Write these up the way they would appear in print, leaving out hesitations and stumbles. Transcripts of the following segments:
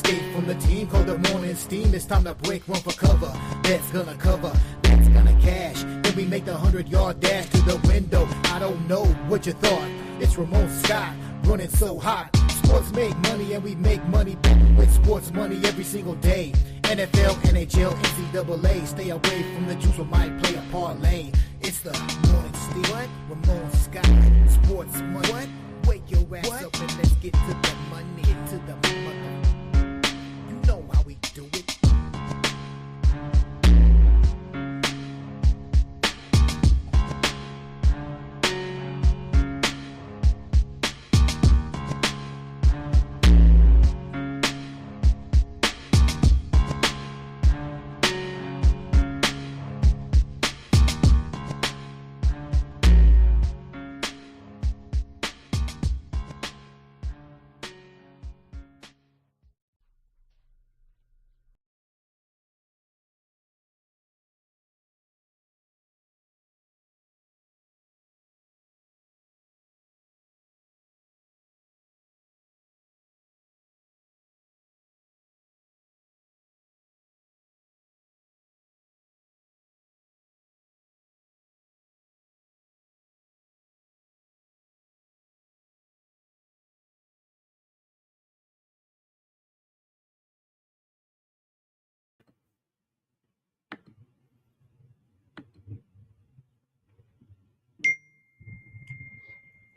escape from the team called the morning steam. It's time to break, run for cover. That's gonna cover, that's gonna cash. Then we make the 100-yard dash to the window. I don't know what you thought. It's Ramon Scott running so hot. Sports make money and we make money with sports money every single day. NFL, NHL, NCAA. Stay away from the juice, we might play a parlay. It's the morning steam. What? Ramon Scott. Sports money. What? Wake your ass up and let's get to the money. Get to the money. You know how we do it.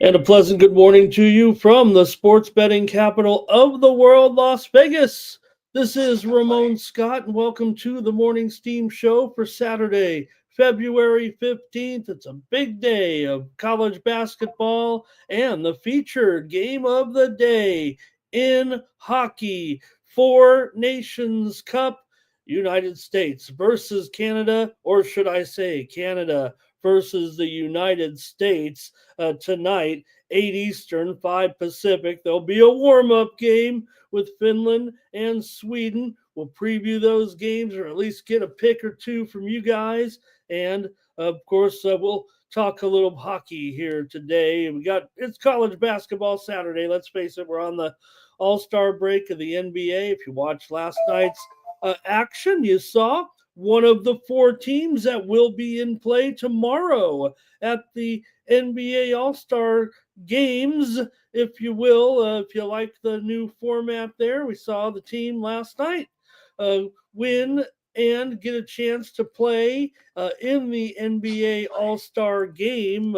And a pleasant good morning to you from the sports betting capital of the world, Las Vegas. This is Ramon Scott, and welcome to the Morning Steam Show for Saturday, February 15th. It's a big day of college basketball and the featured game of the day in hockey. Four Nations Cup, United States versus Canada, or should I say Canada versus the United States tonight, 8 Eastern, 5 Pacific. There'll be a warm-up game with Finland and Sweden. We'll preview those games or at least get a pick or two from you guys. And, of course, we'll talk a little hockey here today. It's college basketball Saturday. Let's face it, we're on the all-star break of the NBA. If you watched last night's action, you saw one of the four teams that will be in play tomorrow at the NBA All-Star Games, if you will. If you like the new format there, we saw the team last night win and get a chance to play in the NBA All-Star Game.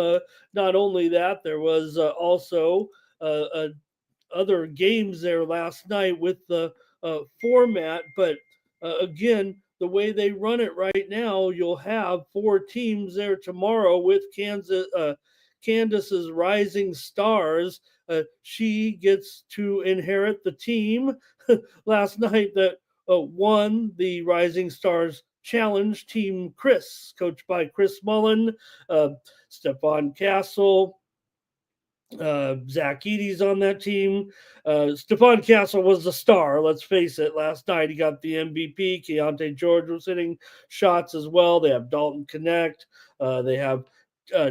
Not only that, there was also other games there last night with the format, but again, the way they run it right now, you'll have four teams there tomorrow with Candace's Rising Stars. She gets to inherit the team last night that won the Rising Stars Challenge. Team Chris, coached by Chris Mullen, Stefan Castle, Zach Eady's on that team. Stefan Castle was the star, let's face it. Last night he got the MVP. Keontae George was hitting shots as well. They have Dalton Connect. They have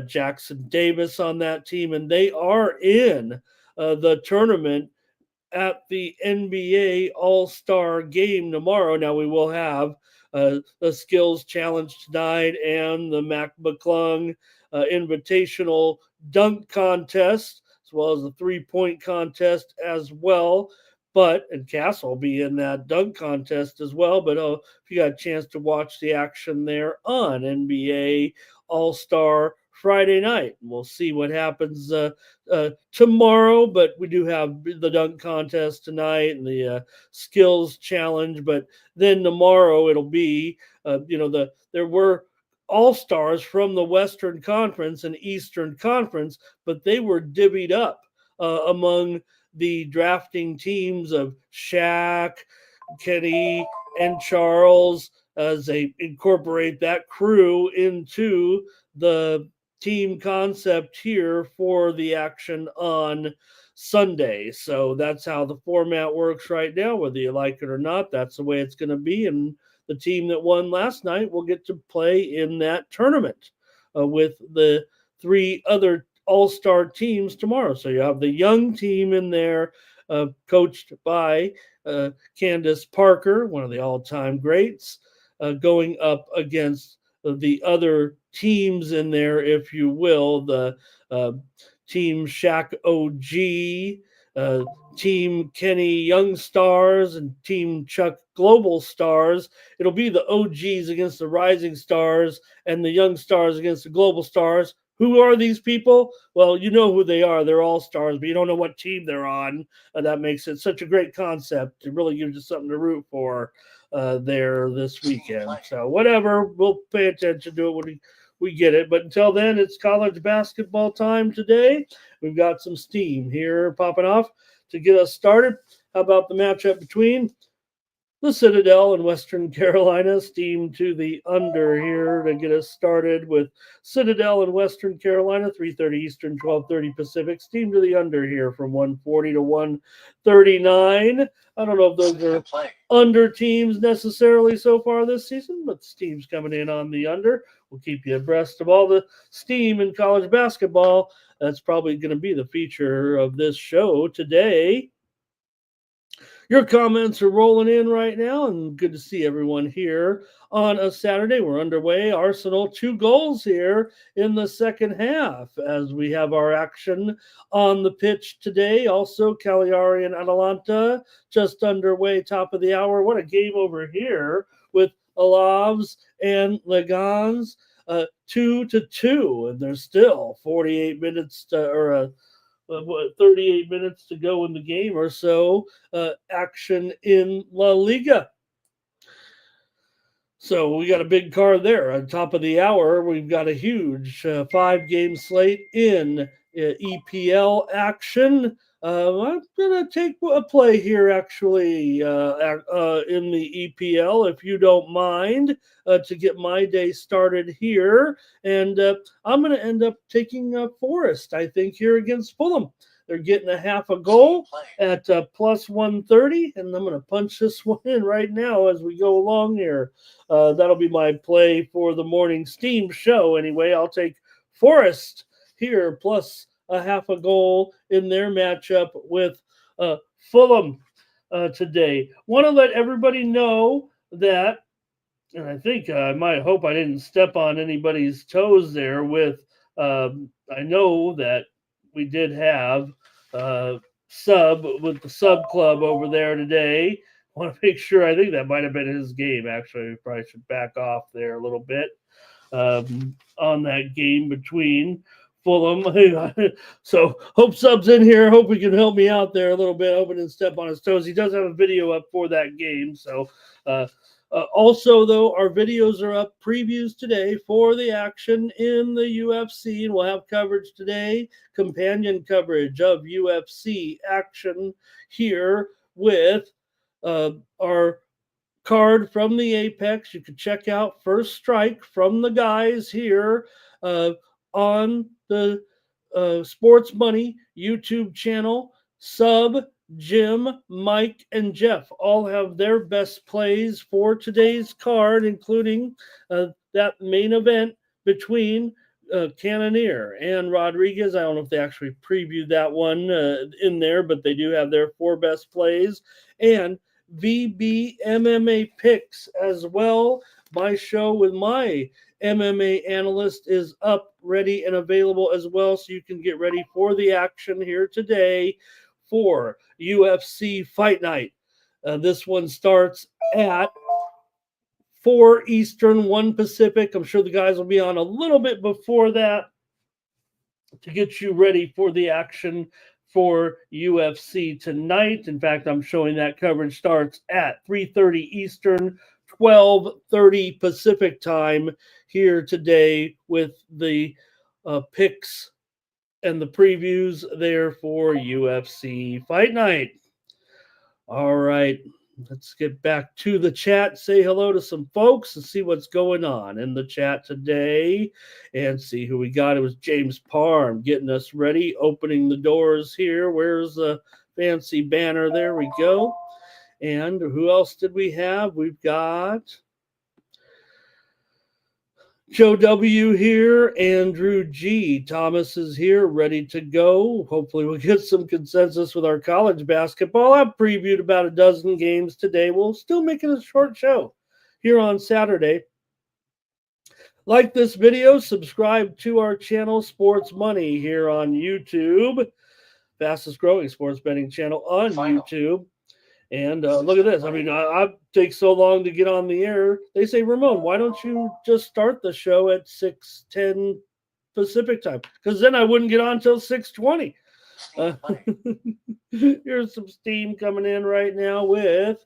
Jackson Davis on that team, and they are in the tournament at the NBA All-Star Game tomorrow. Now we will have the Skills Challenge tonight and the Mac McClung Invitational Dunk Contest, as well as the three-point contest as well. And Castle will be in that dunk contest as well. But if you got a chance to watch the action there on NBA All-Star Friday night, we'll see what happens tomorrow. But we do have the dunk contest tonight and the skills challenge. But then tomorrow it'll be, there were all-stars from the Western Conference and Eastern Conference, but they were divvied up among the drafting teams of Shaq, Kenny, and Charles as they incorporate that crew into the team concept here for the action on Sunday. So that's how the format works right now. Whether you like it or not, that's the way it's going to be. And the team that won last night will get to play in that tournament with the three other all-star teams tomorrow. So you have the young team in there, coached by Candace Parker, one of the all-time greats, going up against the other teams in there, if you will, the Team Shaq OG, uh, Team Kenny Young Stars, and Team Chuck Global Stars. It'll be the OGs against the Rising Stars and the Young Stars against the Global Stars. Who are these people? Well, you know who they are. They're all stars, but you don't know what team they're on. That makes it such a great concept. It really gives you something to root for there this weekend. So whatever, we'll pay attention to it when we get it. But until then, it's college basketball time today. We've got some steam here popping off to get us started. How about the matchup between the Citadel and Western Carolina? Steam to the under here to get us started with Citadel and Western Carolina, 3:30 Eastern, 12:30 Pacific. Steam to the under here from 140 to 139. I don't know if those are under teams necessarily so far this season, but Steam's coming in on the under. We'll keep you abreast of all the steam in college basketball. That's probably going to be the feature of this show today. Your comments are rolling in right now, and good to see everyone here on a Saturday. We're underway. Arsenal 2 goals here in the second half as we have our action on the pitch today. Also, Cagliari and Atalanta just underway, top of the hour. What a game over here with Alavs and Legans, 2-2, and there's still 48 minutes or 38 minutes to go in the game or so. Action in La Liga. So we got a big card there. On top of the hour, we've got a huge 5-game slate in EPL action. I'm going to take a play here, actually, in the EPL, if you don't mind, to get my day started here. And I'm going to end up taking Forest, I think, here against Fulham. They're getting a half a goal at plus 130, and I'm going to punch this one in right now as we go along here. That'll be my play for the morning steam show. Anyway, I'll take Forest here plus a half a goal in their matchup with Fulham today. Want to let everybody know that, and I think I might hope I didn't step on anybody's toes there with, I know that we did have sub with the sub club over there today. Want to make sure, I think that might have been his game, actually. We probably should back off there a little bit on that game between Fulham. So hope Sub's in here. Hope he can help me out there a little bit. Hope I didn't step on his toes. He does have a video up for that game. So also, though, our videos are up, previews today for the action in the UFC, and we'll have coverage today, companion coverage of UFC action here with our card from the Apex. You can check out First Strike from the guys here on the Sports Money YouTube channel. Sub, Jim, Mike, and Jeff all have their best plays for today's card, including that main event between Cannonier and Rodriguez. I don't know if they actually previewed that one in there, but they do have their 4 best plays. And VB MMA picks as well. My show with my MMA analyst is up, ready, and available as well, so you can get ready for the action here today for UFC Fight Night. This one starts at 4 Eastern, 1 Pacific. I'm sure the guys will be on a little bit before that to get you ready for the action for UFC tonight. In fact, I'm showing that coverage starts at 3:30 Eastern, 12:30 Pacific time here today with the picks and the previews there for UFC Fight Night. All right, let's get back to the chat, say hello to some folks and see what's going on in the chat today and see who we got. It was James Parham getting us ready, opening the doors here. Where's the fancy banner? There we go. And who else did we have? We've got Joe W. here, Andrew G. Thomas is here, ready to go. Hopefully, we'll get some consensus with our college basketball. I've previewed about a dozen games today. We'll still make it a short show here on Saturday. Like this video, subscribe to our channel, Sports Money, here on YouTube. Fastest growing sports betting channel on YouTube. And look at this. I mean, I take so long to get on the air. They say, Ramon, why don't you just start the show at 6:10 Pacific time? Because then I wouldn't get on until 6:20. Here's some steam coming in right now with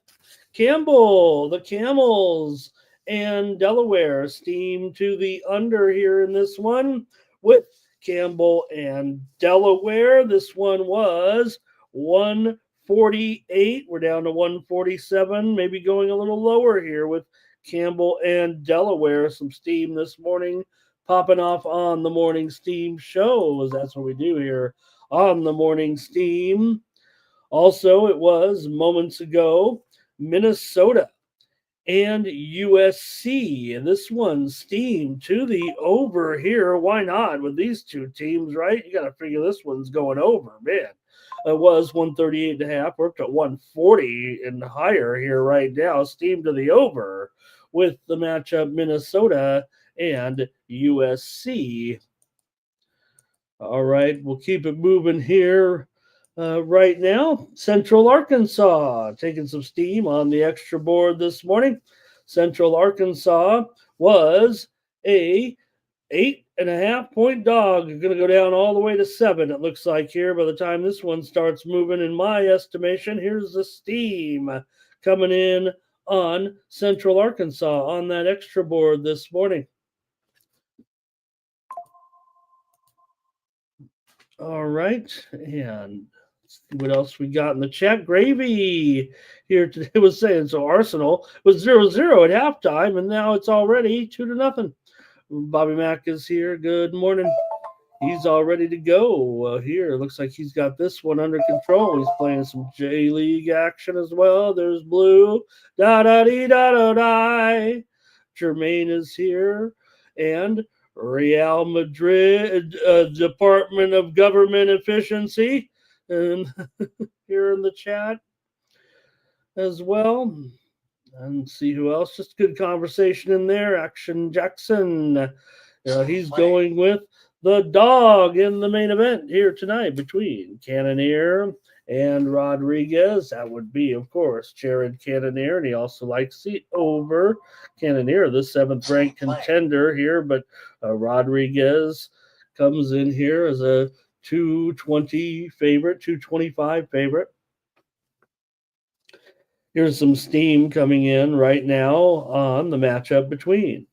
Campbell, the Camels, and Delaware. Steam to the under here in this one with Campbell and Delaware. This one was 148. We're down to 147, maybe going a little lower here with Campbell and Delaware. Some steam this morning popping off on the Morning Steam show, as that's what we do here on the Morning Steam. Also, it was moments ago Minnesota and USC. This one steam to the over here. Why not with these two teams, right? You got to figure this one's going over, man. It was 138.5. We're up to 140 and higher here right now. Steam to the over with the matchup Minnesota and USC. All right, we'll keep it moving here. Right now, Central Arkansas taking some steam on the extra board this morning. Central Arkansas was a 8.5-point dog. Going to go down all the way to 7, it looks like here by the time this one starts moving, in my estimation. Here's the steam coming in on Central Arkansas on that extra board this morning. All right, and what else we got in the chat? Gravy here today was saying, so Arsenal was 0-0 at halftime, and now it's already 2-0. Bobby Mack is here. Good morning. He's all ready to go here. Looks like he's got this one under control. He's playing some J-League action as well. There's Blue. Da-da-dee-da-da-da. Jermaine is here. And Real Madrid Department of Government Efficiency, and here in the chat as well. And see who else. Just good conversation in there. Action Jackson. He's going with the dog in the main event here tonight between Cannonier and Rodriguez. That would be, of course, Jared Cannonier, and he also likes the over. Cannonier, the 7th-ranked contender here, but Rodriguez comes in here as a 220 favorite, 225 favorite. Here's some steam coming in right now on the matchup between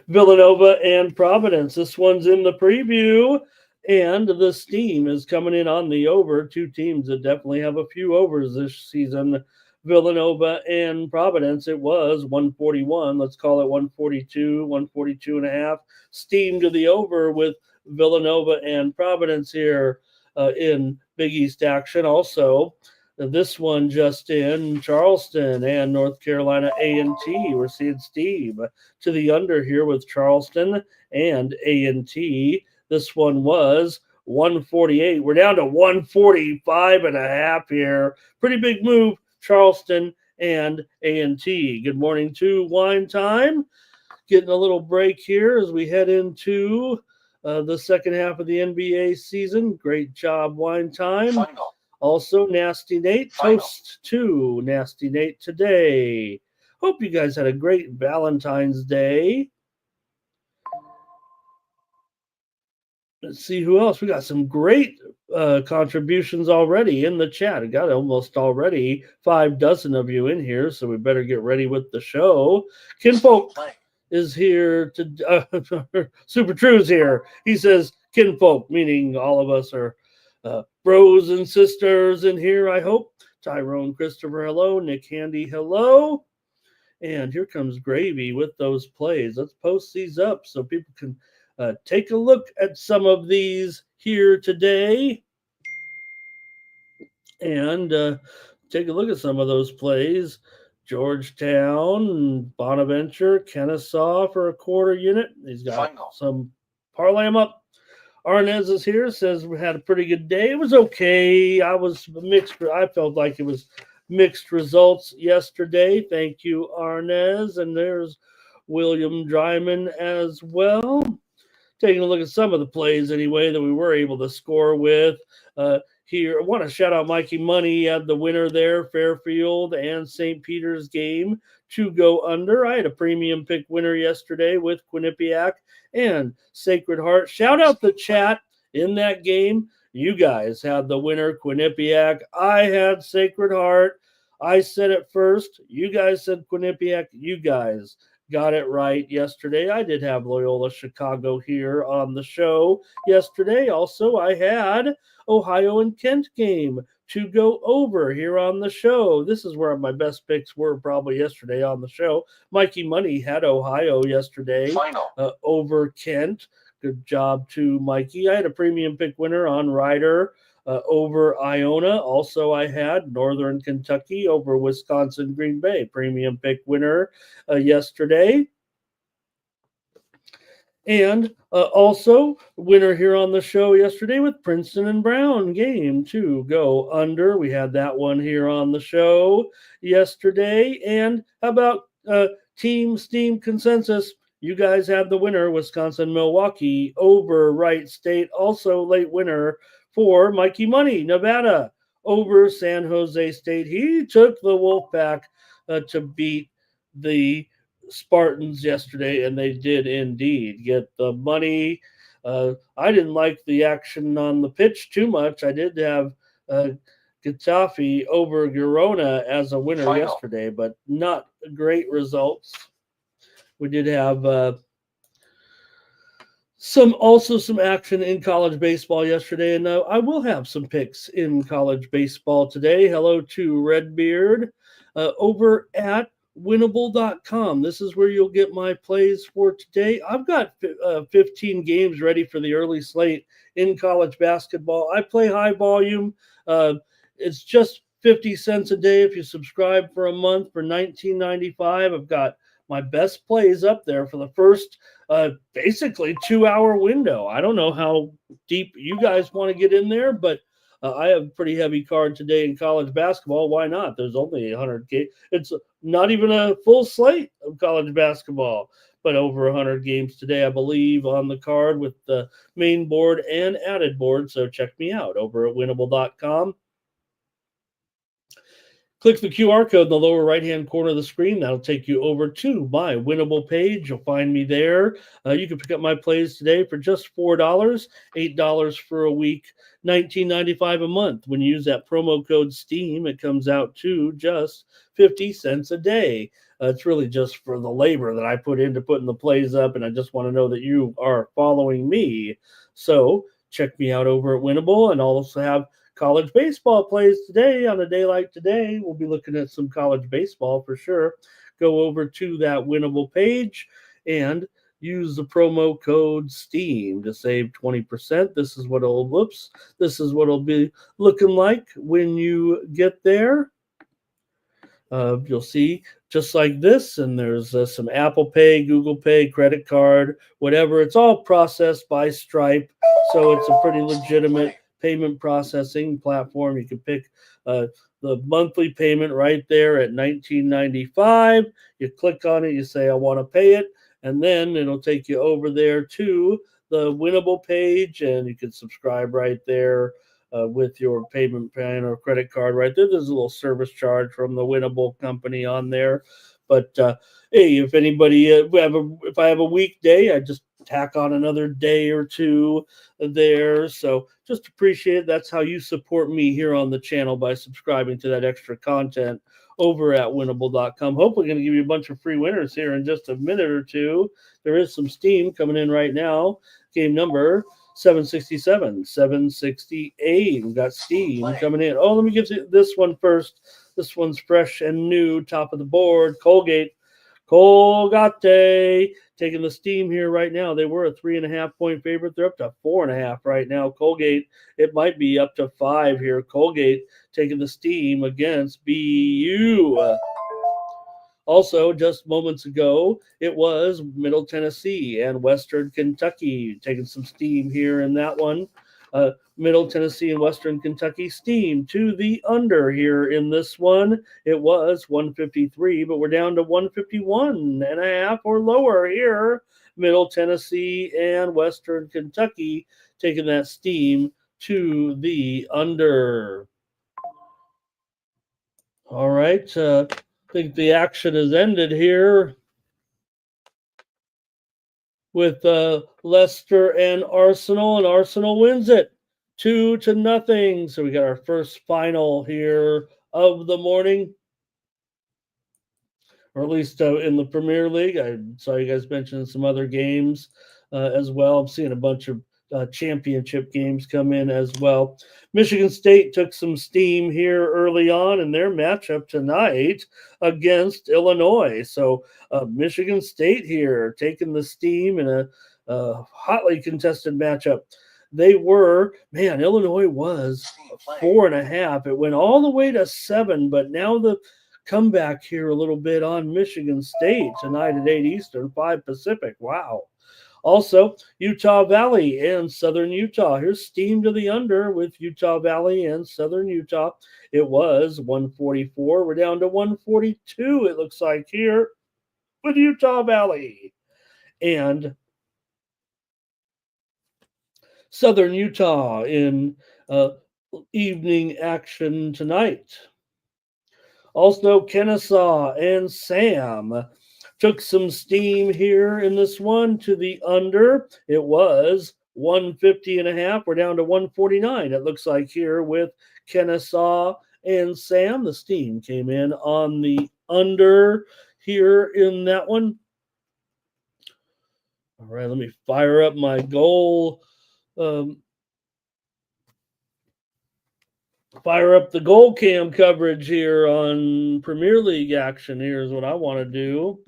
Villanova and Providence. This one's in the preview, and the steam is coming in on the over. Two teams that definitely have a few overs this season. Villanova and Providence, it was 141. Let's call it 142, 142.5. Steam to the over with Villanova and Providence here in Big East action. Also, this one just in, Charleston and North Carolina A&T. We're seeing steam to the under here with Charleston and A&T. This one was 148. We're down to 145.5 here. Pretty big move, Charleston and A&T. Good morning to Wine Time. Getting a little break here as we head into the second half of the NBA season. Great job, Wine Time. Also, Nasty Nate, toast to Nasty Nate today. Hope you guys had a great Valentine's Day. Let's see who else. We got some great contributions already in the chat. I got almost already 6 of you in here, so we better get ready with the show. Kinfolk is here to Super True's here. He says kinfolk, meaning all of us are bros and sisters in here, I hope. Tyrone Christopher, hello. Nick Handy, hello. And here comes Gravy with those plays. Let's post these up so people can take a look at some of these here today. And take a look at some of those plays. Georgetown, Bonaventure, Kennesaw for a quarter unit. He's got some parlay 'em up. Arnez is here, says we had a pretty good day. It was okay. I was mixed. I felt like it was mixed results yesterday. Thank you, Arnez. And there's William Dryman as well. Taking a look at some of the plays anyway that we were able to score with. Here, I want to shout out Mikey Money. He had the winner there, Fairfield and St. Peter's game to go under. I had a premium pick winner yesterday with Quinnipiac and Sacred Heart. Shout out the chat in that game. You guys had the winner, Quinnipiac. I had Sacred Heart. I said it first. You guys said Quinnipiac. You guys got it right yesterday. I did have Loyola Chicago here on the show yesterday. Also, I had Ohio and Kent game to go over here on the show. This is where my best picks were probably yesterday on the show. Mikey Money had Ohio yesterday over Kent. Good job to Mikey. I had a premium pick winner on Ryder over Iona. Also, I had Northern Kentucky over Wisconsin Green Bay. Premium pick winner yesterday. And also, winner here on the show yesterday with Princeton and Brown game to go under. We had that one here on the show yesterday. And how about Team Steam Consensus? You guys had the winner, Wisconsin Milwaukee over Wright State. Also, late winner for Mikey Money, Nevada over San Jose State. He took the Wolfpack to beat the Spartans yesterday, and they did indeed get the money. I didn't like the action on the pitch too much. I did have Getafe over Girona as a winner yesterday, but not great results. We did have some action in college baseball yesterday, and I will have some picks in college baseball today. Hello to Redbeard over at winnable.com. This is where you'll get my plays for today. I've got 15 games ready for the early slate in college basketball. I play high volume. It's just 50 cents a day if you subscribe for a month for $19.95. I've got my best plays up there for the first basically 2-hour window. I don't know how deep you guys want to get in there, but I have a pretty heavy card today in college basketball. Why not? There's only 100 games. It's not even a full slate of college basketball, but over 100 games today, I believe, on the card with the main board and added board. So check me out over at winnable.com. Click the QR code in the lower right-hand corner of the screen. That'll take you over to my Winnable page. You'll find me there. You can pick up my plays today for just $4, $8 for a week, $19.95 a month. When you use that promo code STEAM, it comes out to just 50 cents a day. It's really just for the labor that I put into putting the plays up, and I just want to know that you are following me. So check me out over at Winnable, and I'll also have college baseball plays today. On a day like today, we'll be looking at some college baseball for sure. Go over to that Winnable page and use the promo code STEAM to save 20%. This is what it'll be looking like when you get there. You'll see just like this, and there's some Apple Pay, Google Pay, credit card, whatever. It's all processed by Stripe, so it's a pretty legitimate payment processing platform. You can pick the monthly payment right there at $19.95. You click on it, you say, I want to pay it, and then it'll take you over there to the Winnable page, and you can subscribe right there with your payment plan or credit card right there. There's a little service charge from the Winnable company on there. But hey, if anybody, if I have a weekday, I just tack on another day or two there. So just appreciate it. That's how you support me here on the channel, by subscribing to that extra content over at winnable.com. Hopefully going to give you a bunch of free winners here in just a minute or two. There is some steam coming in right now. Game number 767, 768. We've got steam coming in. Oh, let me give you this one first. This one's fresh and new, top of the board. Colgate taking the steam here right now. They were a 3.5 point favorite. They're up to 4.5 right now. Colgate, it might be up to 5 here. Colgate taking the steam against BU. Also, just moments ago, it was Middle Tennessee and Western Kentucky taking some steam here in that one. Middle Tennessee and Western Kentucky steam to the under here in this one. It was 153, but we're down to 151 and a half or lower here. Middle Tennessee and Western Kentucky taking that steam to the under. All right. I think the action has ended here with Leicester and Arsenal wins it 2-0. So we got our first final here of the morning, or at least in the Premier League. I saw you guys mention some other games as well. I'm seeing a bunch of championship games come in as well. Michigan State took some steam here early on in their matchup tonight against Illinois. So Michigan State here taking the steam in a hotly contested matchup. They were, man, Illinois was 4.5. It went all the way to 7, but now the comeback here a little bit on Michigan State tonight at 8 Eastern, 5 Pacific. Wow. Also, Utah Valley and Southern Utah. Here's steam to the under with Utah Valley and Southern Utah. It was 144. We're down to 142, it looks like, here with Utah Valley and Southern Utah in evening action tonight. Also, Kennesaw and Sam took some steam here in this one to the under. It was 150.5. We're down to 149. It looks like here with Kennesaw and Sam. The steam came in on the under here in that one. All right, let me fire up my goal. Fire up the goal cam coverage here on Premier League action. Here's what I want to do.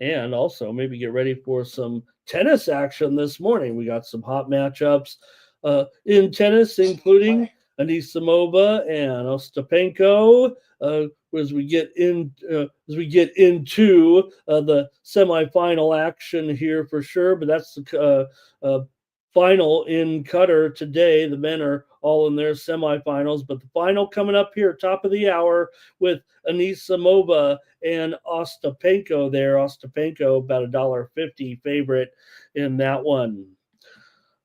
And also maybe get ready for some tennis action this morning. We got some hot matchups in tennis, including Anisimova and Ostapenko. As we get into the semifinal action here for sure, but that's the final in Qatar today. The men are all in their semifinals, but the final coming up here, top of the hour, with Anisimova and Ostapenko there. Ostapenko about $1.50 favorite in that one.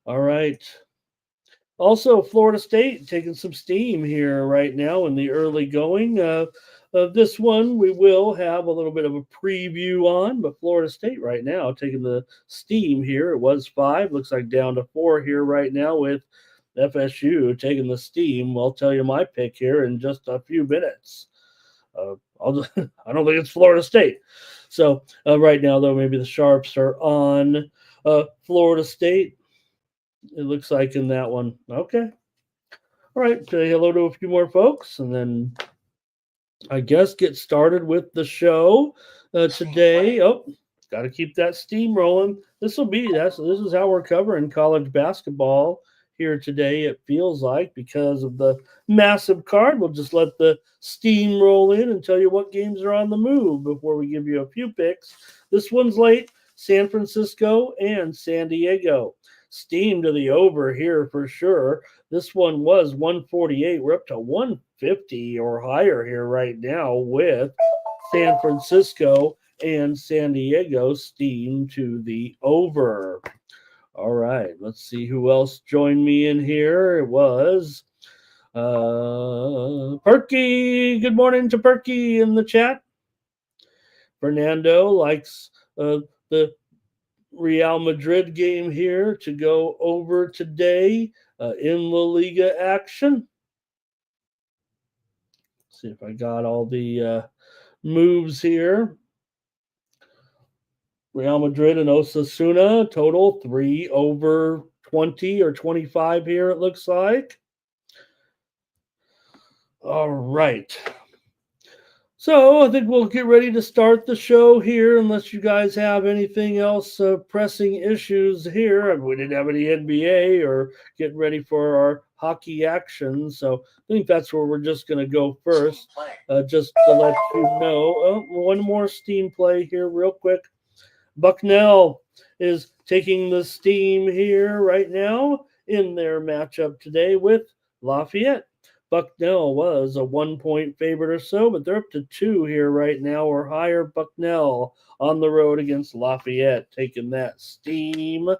All right. Also, Florida State taking some steam here right now in the early going. This one we will have a little bit of a preview on, but Florida State right now taking the steam here. It was 5, looks like down to 4 here right now with FSU taking the steam. I'll tell you my pick here in just a few minutes. I don't think it's Florida State. So right now, though, maybe the Sharps are on Florida State. It looks like in that one. Okay. All right. Say hello to a few more folks, and then I guess get started with the show today. Oh, got to keep that steam rolling. This is how we're covering college basketball here today. It feels like, because of the massive card. We'll just let the steam roll in and tell you what games are on the move before we give you a few picks. This one's late. San Francisco and San Diego. Steam to the over here for sure. This one was 148. We're up to 150 or higher here right now with San Francisco and San Diego. Steam to the over. All right, let's see who else joined me in here. It was Perky. Good morning to Perky in the chat. Fernando likes the Real Madrid game here to go over today in La Liga action. Let's see if I got all the moves here. Real Madrid and Osasuna, total 3 over 20 or 25 here, it looks like. All right. So I think we'll get ready to start the show here, unless you guys have anything else pressing issues here. We didn't have any NBA or getting ready for our hockey action. So I think that's where we're just going to go first, just to let you know. Oh, one more steam play here, real quick. Bucknell is taking the steam here right now in their matchup today with Lafayette. Bucknell was a 1 point favorite or so, but they're up to two here right now or higher. Bucknell on the road against Lafayette, taking that steam.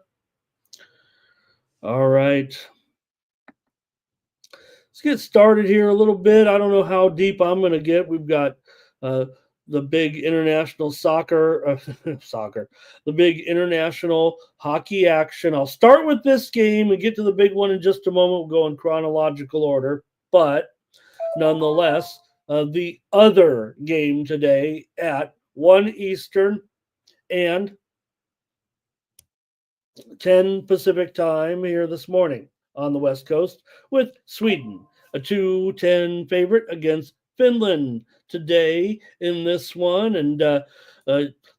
All right. Let's get started here a little bit. I don't know how deep I'm going to get. We've got uh, the big international the big international hockey action. I'll start with this game and get to the big one in just a moment. We'll go in chronological order. But nonetheless, the other game today at 1 Eastern and 10 Pacific time here this morning on the West Coast with Sweden, a 2-10 favorite against Finland today in this one. And uh,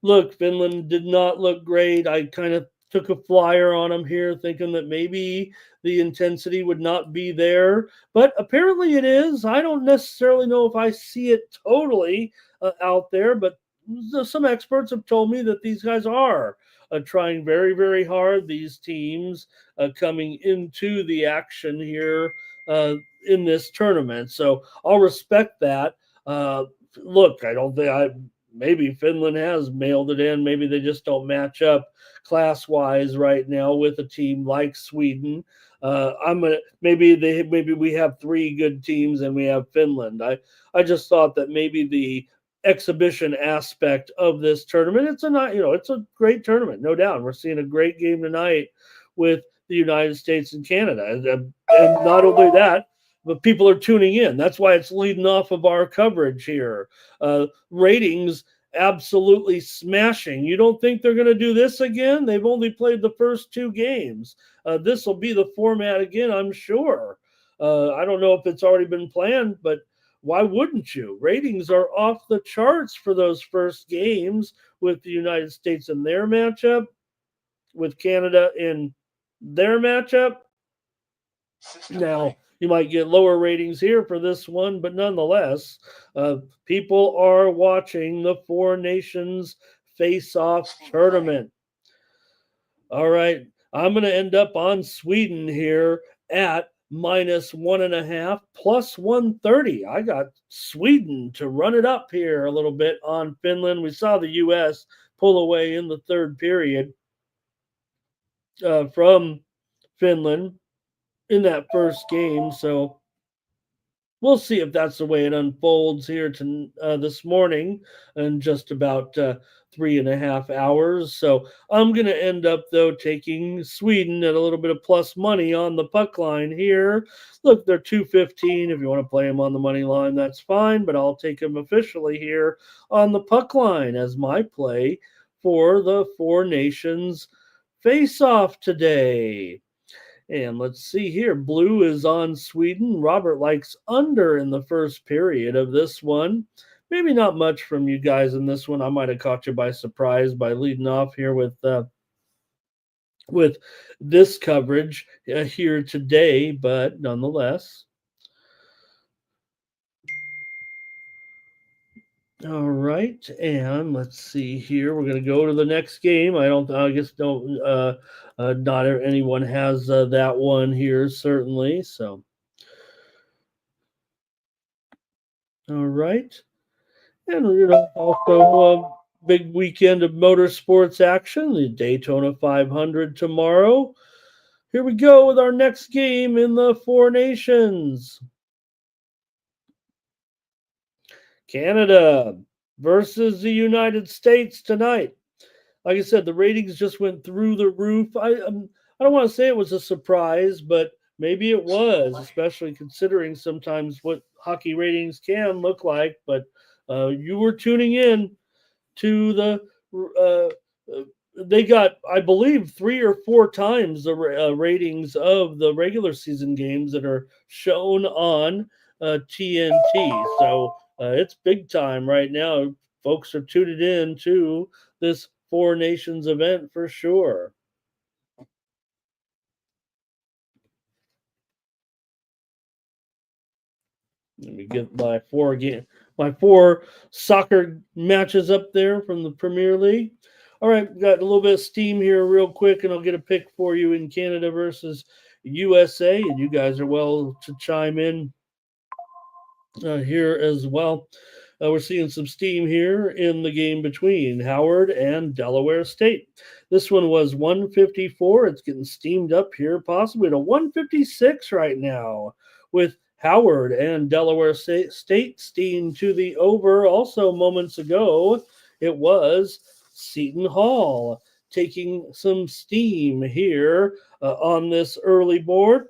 look, Finland did not look great. I kind of took a flyer on them here, thinking that maybe the intensity would not be there, but apparently it is. I don't necessarily know if I see it totally out there, but some experts have told me that these guys are trying very, very hard. These teams coming into the action here in this tournament. So I'll respect that. Look, I don't think I. Maybe Finland has mailed it in. Maybe they just don't match up class wise right now with a team like Sweden. I'm gonna maybe we have three good teams and we have Finland. I just thought that maybe the exhibition aspect of this tournament. It's a not, it's a great tournament, no doubt. We're seeing a great game tonight with the United States and Canada, and not only that, but people are tuning in. That's why it's leading off of our coverage here. Ratings absolutely smashing. You don't think they're going to do this again? They've only played the first two games. This will be the format again, I'm sure. I don't know if it's already been planned, but why wouldn't you? Ratings are off the charts for those first games with the United States in their matchup, with Canada in their matchup. Now, you might get lower ratings here for this one, but nonetheless, people are watching the Four Nations Face Off tournament. All right, I'm going to end up on Sweden here at -1.5 plus 130. I got Sweden to run it up here a little bit on Finland. We saw the U.S. pull away in the third period from Finland in that first game. So we'll see if that's the way it unfolds here to this morning in just about 3.5 hours. So I'm going to end up, though, taking Sweden at a little bit of plus money on the puck line here. Look, they're 215. If you want to play them on the money line, that's fine, but I'll take them officially here on the puck line as my play for the Four Nations face-off today. And let's see here. Blue is on Sweden. Robert likes under in the first period of this one. Maybe not much from you guys in this one. I might have caught you by surprise by leading off here with this coverage here today, but nonetheless. All right, and let's see here. We're going to go to the next game. I guess don't. Not anyone has that one here, certainly. So, all right, and also a big weekend of motorsports action. The Daytona 500 tomorrow. Here we go with our next game in the Four Nations. Canada versus the United States tonight. Like I said, the ratings just went through the roof. I don't want to say it was a surprise, but maybe it was, especially considering sometimes what hockey ratings can look like. But you were tuning in to the. They got, I believe, 3 or 4 times the ratings of the regular season games that are shown on TNT. So it's big time right now. Folks are tuning in to this Four Nations event for sure. Let me get my four soccer matches up there from the Premier League. All right, got a little bit of steam here real quick, and I'll get a pick for you in Canada versus USA, and you guys are well to chime in here as well. We're seeing some steam here in the game between Howard and Delaware State. This one was 154. It's getting steamed up here, possibly to 156 right now, with Howard and Delaware State steamed to the over. Also, moments ago, it was Seton Hall taking some steam here on this early board.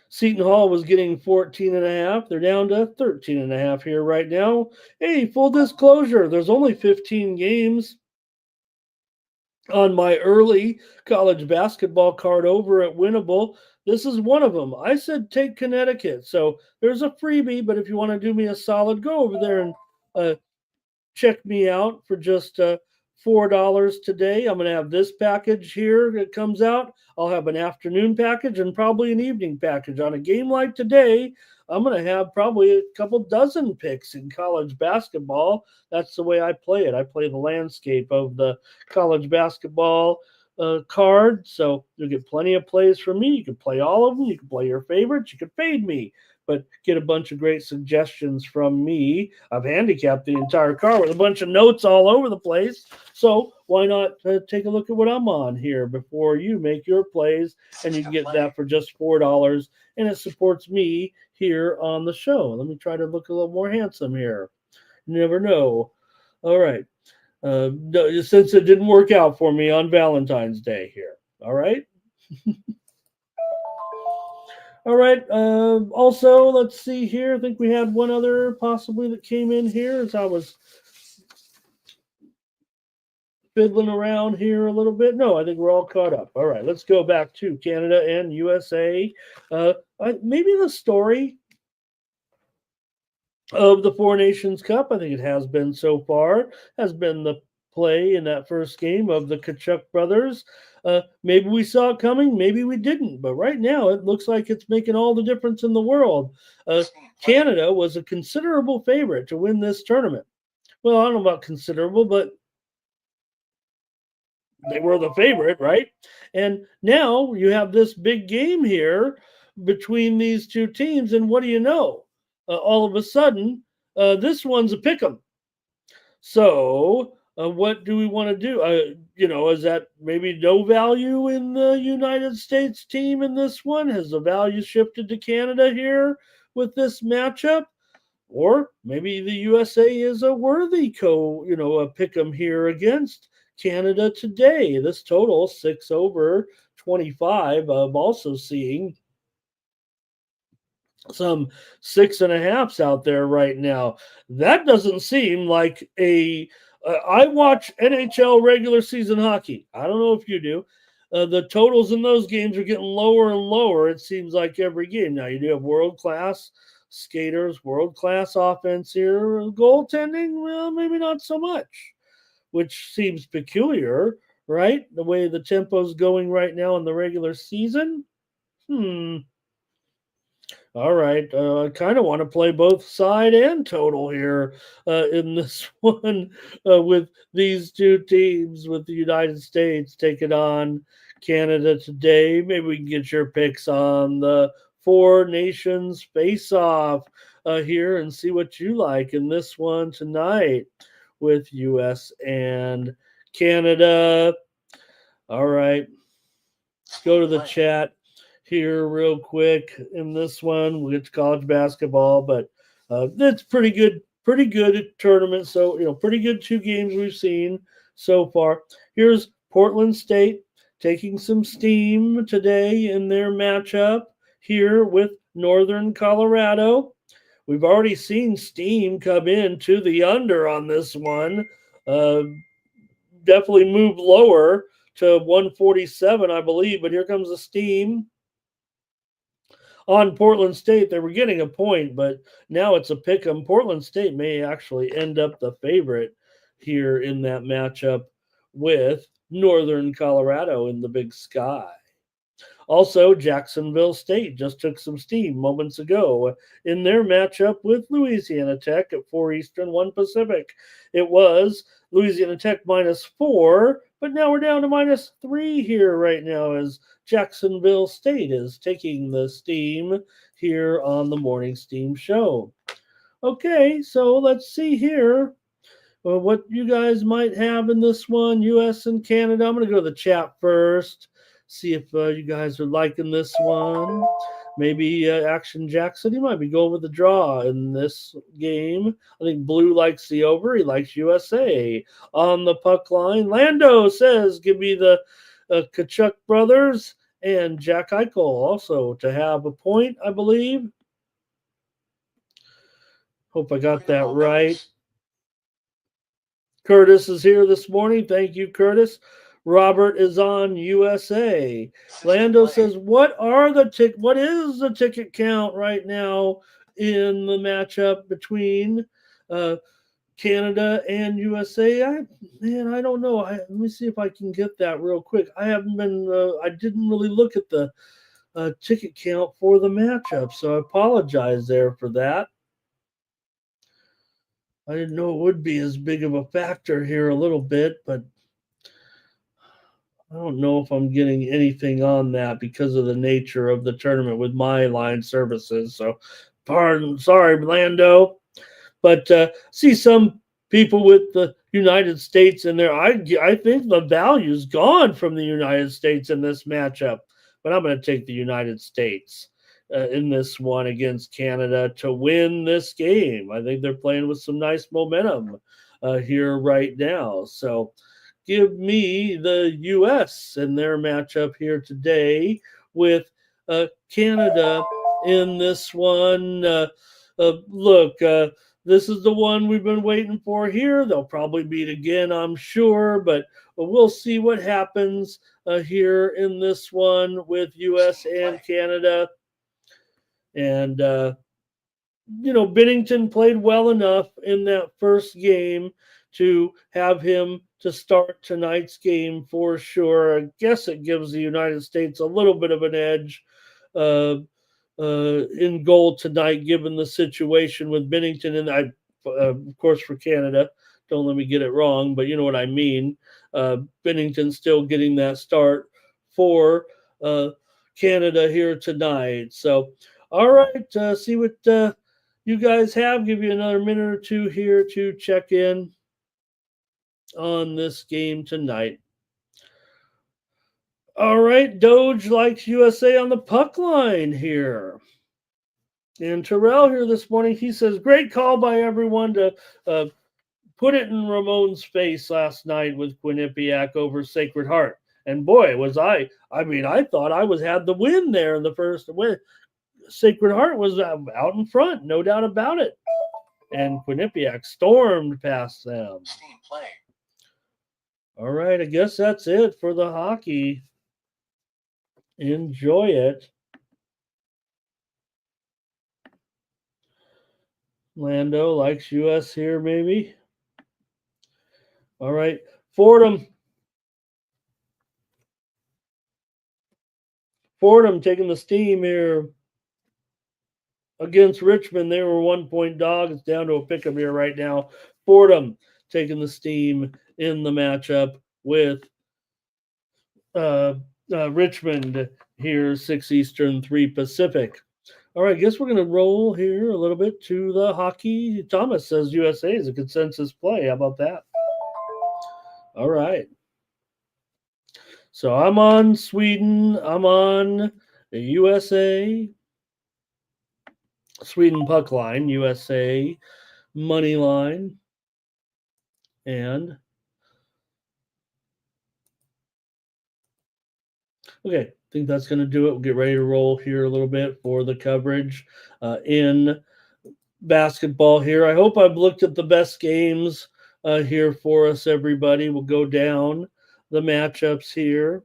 Seton Hall was getting 14 and a half. They're down to 13 and a half here right now. Hey, full disclosure, there's only 15 games on my early college basketball card over at Winnable. This is one of them. I said take Connecticut. So there's a freebie, but if you want to do me a solid, go over there and check me out for just $4 today. I'm going to have this package here that comes out. I'll have an afternoon package and probably an evening package. On a game like today, I'm going to have probably a couple dozen picks in college basketball. That's the way I play it. I play the landscape of the college basketball card. So you'll get plenty of plays from me. You can play all of them. You can play your favorites. You can fade me, but get a bunch of great suggestions from me. I've handicapped the entire car with a bunch of notes all over the place. So why not take a look at what I'm on here before you make your plays, and you can get that for just $4, and it supports me here on the show. Let me try to look a little more handsome here. You never know. All right. Since it didn't work out for me on Valentine's Day here. All right. All right. Also, let's see here. I think we had one other possibly that came in here as I was fiddling around here a little bit. No, I think we're all caught up. All right. Let's go back to Canada and USA. Maybe the story of the Four Nations Cup, I think it has been so far, has been the play in that first game of the Kachuk brothers. Maybe we saw it coming, maybe we didn't, but right now it looks like it's making all the difference in the world. Canada was a considerable favorite to win this tournament. Well, I don't know about considerable, but they were the favorite, right? And now you have this big game here between these two teams, and what do you know? All of a sudden, this one's a pick 'em. So, what do we want to do? Is that maybe no value in the United States team in this one? Has the value shifted to Canada here with this matchup? Or maybe the USA is a worthy a pick 'em here against Canada today. This total 6 over 25. I'm also seeing some 6.5s out there right now. That doesn't seem like I watch NHL regular season hockey. I don't know if you do. The totals in those games are getting lower and lower. It seems like every game. Now you do have world class skaters, world class offense here. Goaltending, well, maybe not so much, which seems peculiar, right? The way the tempo's going right now in the regular season. All right. I kind of want to play both side and total here in this one with these two teams, with the United States taking on Canada today. Maybe we can get your picks on the Four Nations face-off here and see what you like in this one tonight with U.S. and Canada. All right. Go to the chat here real quick in this one. We'll get to college basketball, but it's pretty good tournament. So, pretty good 2 games we've seen so far. Here's Portland State taking some steam today in their matchup here with Northern Colorado. We've already seen steam come in to the under on this one. Definitely moved lower to 147, I believe, but here comes the steam on Portland State. They were getting a point, but now it's a pick 'em. Portland State may actually end up the favorite here in that matchup with Northern Colorado in the Big Sky. Also, Jacksonville State just took some steam moments ago in their matchup with Louisiana Tech at 4 Eastern, 1 Pacific. It was Louisiana Tech -4, but now we're down to -3 here right now as Jacksonville State is taking the steam here on the Morning Steam Show. Okay, so let's see here what you guys might have in this one, U.S. and Canada. I'm going to go to the chat first, see if you guys are liking this one. Maybe Action Jackson, he might be going with the draw in this game. I think Blue likes the over. He likes USA. On the puck line, Lando says, give me the Kachuk brothers and Jack Eichel also to have a point, I believe. Hope I got that right. Curtis is here this morning. Thank you, Curtis. Robert is on USA. Lando says, what is the ticket count right now in the matchup between Canada and USA? I don't know. Let me see if I can get that real quick. I didn't really look at the ticket count for the matchup, so I apologize there for that. I didn't know it would be as big of a factor here a little bit, but I don't know if I'm getting anything on that because of the nature of the tournament with my line services. So, sorry, Lando. But see some people with the United States in there. I think the value's gone from the United States in this matchup, but I'm going to take the United States in this one against Canada to win this game. I think they're playing with some nice momentum here right now. So give me the U.S. in their matchup here today with Canada in this one. Look, this is the one we've been waiting for here. They'll probably meet again, I'm sure, but we'll see what happens here in this one with U.S. and Canada. And, Bennington played well enough in that first game to have him to start tonight's game for sure. I guess it gives the United States a little bit of an edge in goal tonight, given the situation with Bennington. And of course, for Canada, don't let me get it wrong, but you know what I mean. Bennington still getting that start for Canada here tonight. So, all right, see what you guys have. Give you another minute or two here to check in on this game tonight. All right, Doge likes USA on the puck line here. And Terrell here this morning, he says, great call by everyone to put it in Ramon's face last night with Quinnipiac over Sacred Heart. And boy, was I thought I had the win there in the first win. Sacred Heart was out in front, no doubt about it. And Quinnipiac stormed past them. Steam play. All right, I guess that's it for the hockey. Enjoy it. Lando likes US here, maybe. All right, Fordham taking the steam here against Richmond. They were 1-point dog. It's down to a pick-em here right now. Fordham taking the steam in the matchup with Richmond here, 6 Eastern, 3 Pacific. All right, I guess we're going to roll here a little bit to the hockey. Thomas says USA is a consensus play. How about that? All right. So I'm on Sweden. I'm on the USA. Sweden puck line, USA money line. And okay, I think that's going to do it. We'll get ready to roll here a little bit for the coverage in basketball here. I hope I've looked at the best games here for us, everybody. We'll go down the matchups here.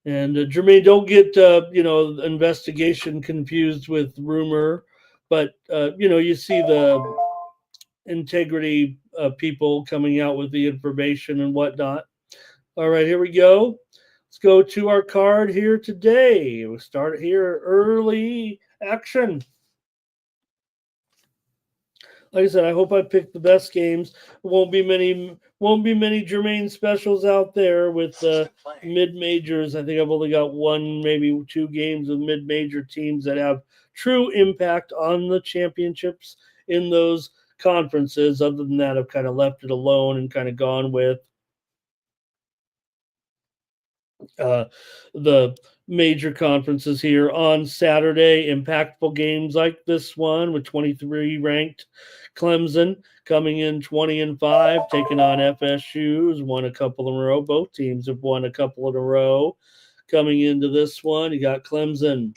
And Jermaine, don't get investigation confused with rumor, but you see the integrity people coming out with the information and whatnot. All right, here we go. Let's let's go to our card here today. We'll start here early action. Like I said, I hope I picked the best games. Won't be many Germain specials out there with mid majors. I think I've only got one, maybe two games with mid major teams that have true impact on the championships in those conferences. Other than that, I've kind of left it alone and kind of gone with the major conferences here on Saturday. Impactful games like this one with 23 ranked Clemson coming in 20-5, taking on FSU, who's won a couple in a row. Both teams have won a couple in a row. Coming into this one, you got Clemson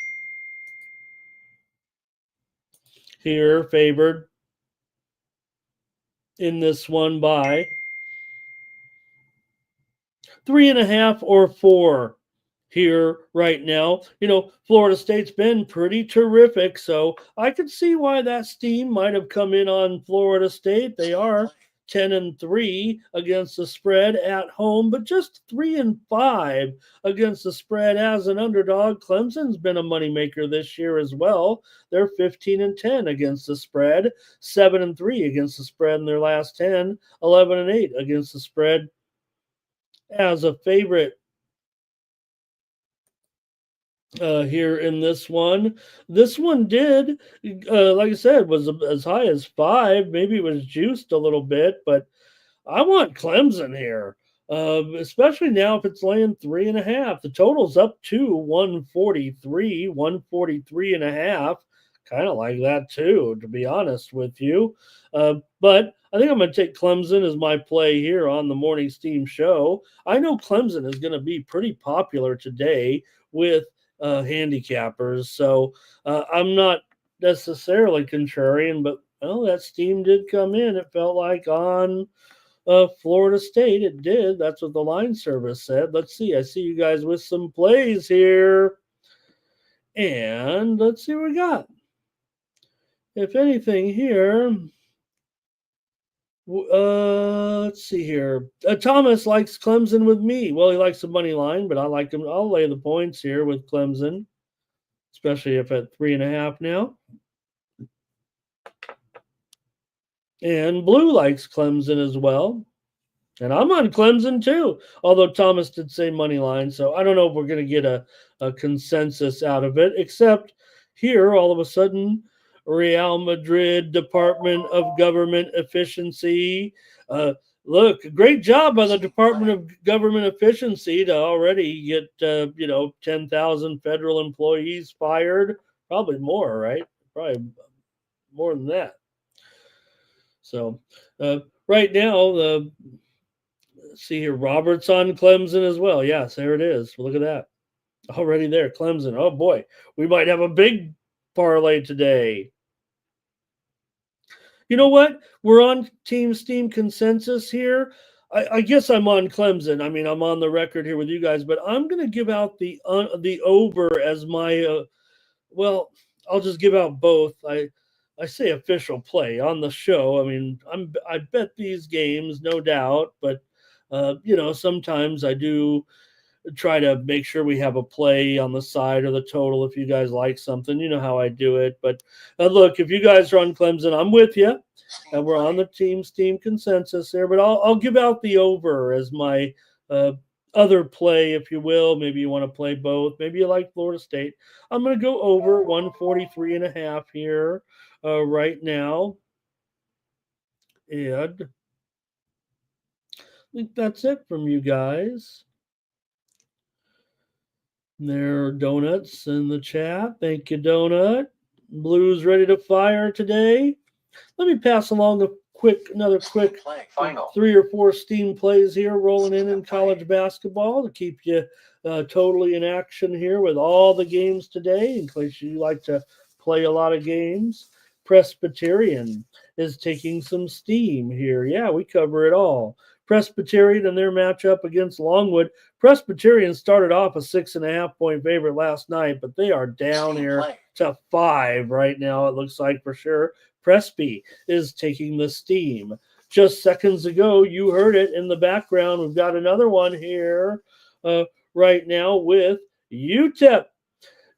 here favored in this one by 3.5 or 4 here right now. Florida State's been pretty terrific, so I could see why that steam might have come in on Florida State. They are 10-3 against the spread at home, but just 3-5 against the spread as an underdog. Clemson's been a moneymaker this year as well. They're 15-10 against the spread, 7-3 against the spread in their last 10, 11-8 against the spread as a favorite. Here in this one. This one did, like I said, was as high as 5. Maybe it was juiced a little bit, but I want Clemson here, especially now if it's laying 3.5. The total's up to 143, 143.5. Kind of like that too, to be honest with you. But I think I'm going to take Clemson as my play here on the Morning Steam show. I know Clemson is going to be pretty popular today with handicappers. So I'm not necessarily contrarian, but that steam did come in. It felt like on Florida State. It did. That's what the line service said. Let's see. I see you guys with some plays here. And let's see what we got. If anything here, let's see here. Thomas likes Clemson with me. Well, he likes the money line, but I like him. I'll lay the points here with Clemson, especially if at 3.5 now. And Blue likes Clemson as well. And I'm on Clemson too, although Thomas did say money line. So I don't know if we're going to get a consensus out of it, except here, all of a sudden, Real Madrid Department of Government Efficiency. Look, great job by the Department of Government Efficiency to already get 10,000 federal employees fired. Probably more, right? Probably more than that. So right now, let's see here, Roberts on Clemson as well. Yes, there it is. Look at that. Already there, Clemson. Oh boy, we might have a big parlay today. You know what? We're on Team Steam consensus here. I guess I'm on Clemson. I mean, I'm on the record here with you guys, but I'm going to give out the over as my. Well, I'll just give out both. I say official play on the show. I mean, I bet these games, no doubt, but sometimes I do try to make sure we have a play on the side or the total if you guys like something. You know how I do it. But look, if you guys are on Clemson, I'm with you. And we're on the Team Steam consensus there. But I'll give out the over as my other play, if you will. Maybe you want to play both. Maybe you like Florida State. I'm going to go over 143.5 here right now. And I think that's it from you guys. There are donuts in the chat. Thank you, Donut. Blues ready to fire today. Let me pass along another quick 3 or 4 steam plays here rolling in college basketball to keep you totally in action here with all the games today, in case you like to play a lot of games. Presbyterian is taking some steam here. Yeah, we cover it all. Presbyterian and their matchup against Longwood. Presbyterian started off a 6.5 point favorite last night, but they are down here to 5 right now, it looks like for sure. Presby is taking the steam. Just seconds ago, you heard it in the background. We've got another one here. right now with UTEP.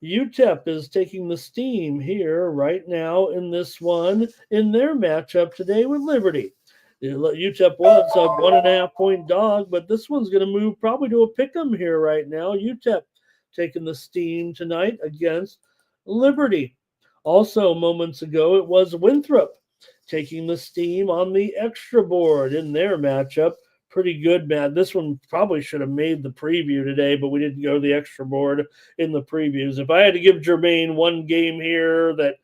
UTEP is taking the steam here right now in this one in their matchup today with Liberty. UTEP was a 1.5 point dog, but this one's going to move probably to a pick 'em here right now. UTEP taking the steam tonight against Liberty. Also, moments ago, it was Winthrop taking the steam on the extra board in their matchup. Pretty good, man. This one probably should have made the preview today, but we didn't go to the extra board in the previews. If I had to give Jermaine one game here that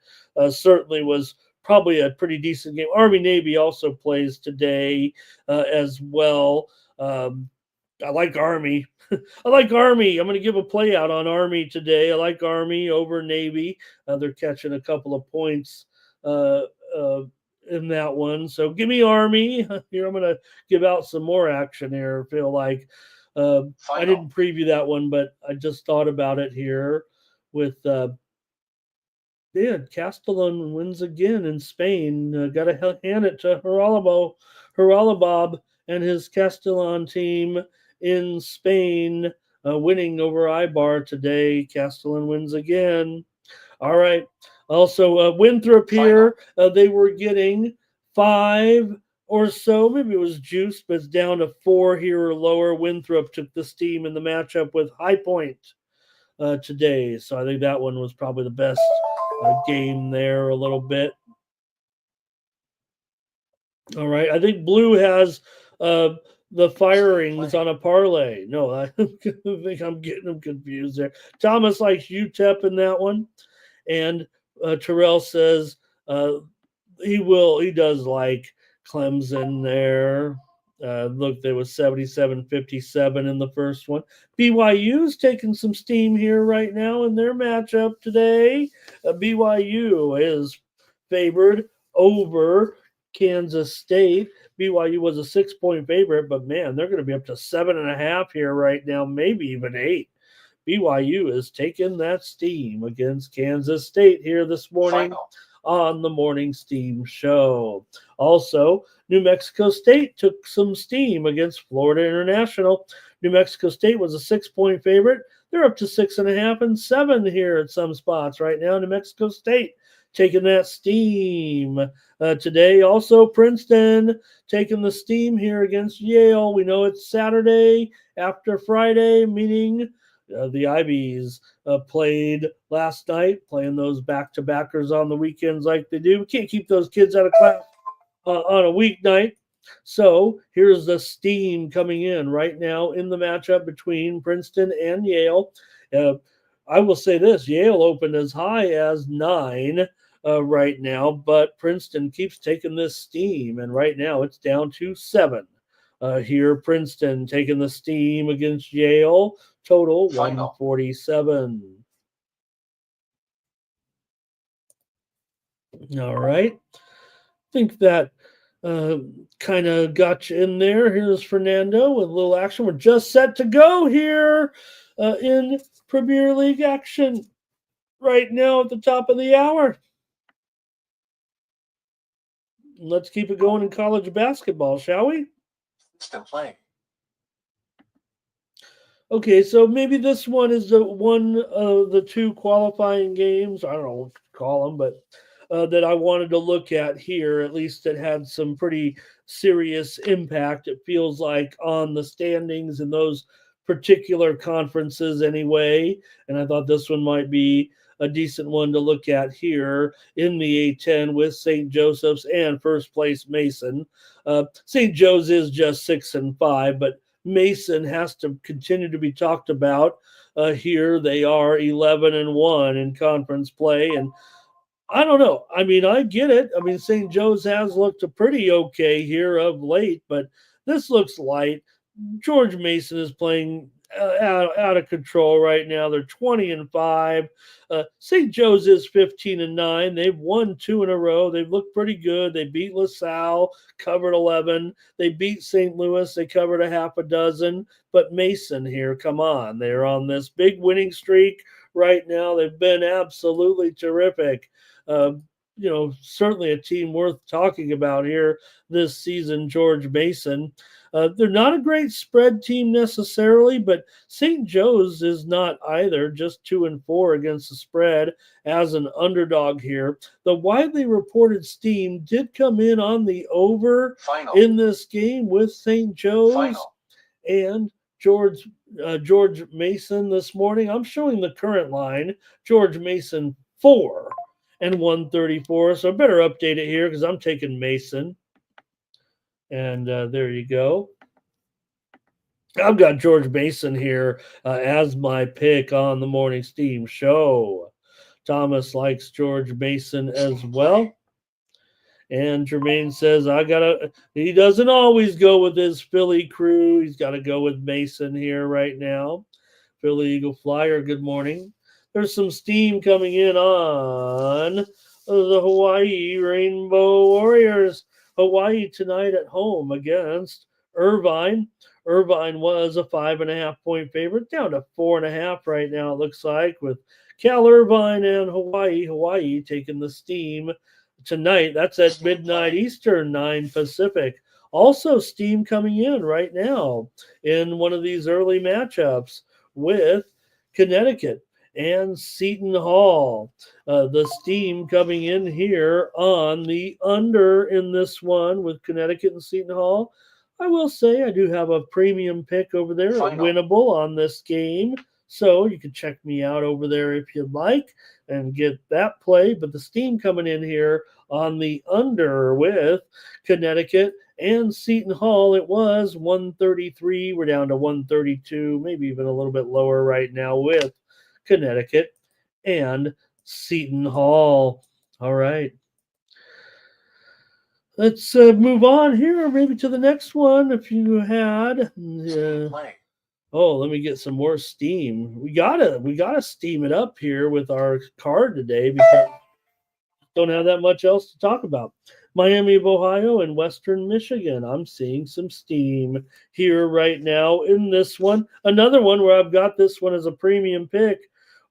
certainly was probably a pretty decent game. Army Navy also plays today as well. I like Army. I like Army. I'm going to give a play out on Army today. I like Army over Navy. They're catching a couple of points uh, uh, in that one. So give me Army. Here, I'm going to give out some more action here. I feel like I didn't preview that one, but I just thought about it here with Castellon wins again in Spain. Got to hand it to Haralabob and his Castellon team in Spain, winning over Ibar today. Castellon wins again. All right. Also, Winthrop here, they were getting 5 or so. Maybe it was juice, but it's down to 4 here or lower. Winthrop took the steam in the matchup with High Point today. So I think that one was probably the best game there a little bit. All right. I think Blue has the firings on a parlay. No, I think I'm getting them confused there. Thomas likes UTEP in that one. And Terrell says he does like Clemson there. Look, there was 77-57 in the first one. BYU's taking some steam here right now in their matchup today. BYU is favored over Kansas State. BYU was a 6-point favorite, but man, they're going to be up to 7.5 here right now, maybe even 8. BYU is taking that steam against Kansas State here this morning on the Morning Steam Show. Also, New Mexico State took some steam against Florida International. New Mexico State was a 6-point favorite. They're up to 6.5 and 7 here at some spots right now. New Mexico State taking that steam today. Also, Princeton taking the steam here against Yale. We know it's Saturday after Friday, meaning the Ivies played last night, playing those back-to-backers on the weekends like they do. We can't keep those kids out of class on a weeknight. So here's the steam coming in right now in the matchup between Princeton and Yale. I will say this, Yale opened as high as 9 right now, but Princeton keeps taking this steam, and right now it's down to 7. Here, Princeton taking the steam against Yale. Total 147. All right. I think that kind of got you in there. Here's Fernando with a little action. We're just set to go here in Premier League action right now at the top of the hour. Let's keep it going in college basketball, shall we? Still playing. Okay, so maybe this one is the one of the 2 qualifying games. I don't know what to call them, but that I wanted to look at here, at least that had some pretty serious impact, it feels like, on the standings in those particular conferences anyway. And I thought this one might be a decent one to look at here in the A10 with St. Joseph's and first place Mason. St. Joe's is just 6-5, but Mason has to continue to be talked about. Here they are 11-1 in conference play, and I don't know. I mean, I get it. I mean, St. Joe's has looked pretty okay here of late, but this looks light. George Mason is playing out of control right now. They're 20-5. St. Joe's is 15-9. They've won 2 in a row. They've looked pretty good. They beat LaSalle, covered 11. They beat St. Louis. They covered a half a dozen. But Mason here, come on. They're on this big winning streak right now. They've been absolutely terrific. certainly a team worth talking about here this season, George Mason. They're not a great spread team necessarily, but St. Joe's is not either, just 2-4 against the spread as an underdog here. The widely reported steam did come in on the over in this game with St. Joe's and George Mason this morning. I'm showing the current line. George Mason 4 and 134. So I better update it here because I'm taking Mason. And there you go. I've got George Mason here as my pick on the Morning Steam show. Thomas likes George Mason as well. And Jermaine says, he doesn't always go with his Philly crew. He's got to go with Mason here right now. Philly Eagle Flyer, good morning. There's some steam coming in on the Hawaii Rainbow Warriors. Hawaii tonight at home against Irvine. Irvine was a 5.5-point favorite, down to 4.5 right now, it looks like, with Cal Irvine and Hawaii. Hawaii taking the steam tonight. That's at midnight Eastern, 9 Pacific. Also, steam coming in right now in one of these early matchups with Connecticut and Seton Hall. The steam coming in here on the under in this one with Connecticut and Seton Hall. I will say I do have a premium pick over there at Winnable on this game. So you can check me out over there if you'd like and get that play. But the steam coming in here on the under with Connecticut and Seton Hall, it was 133. We're down to 132, maybe even a little bit lower right now with Connecticut and Seton Hall. All right. Let's move on here, maybe to the next one if you had. Let me get some more steam. We gotta steam it up here with our card today because don't have that much else to talk about. Miami of Ohio and Western Michigan. I'm seeing some steam here right now in this one. Another one where I've got this one as a premium pick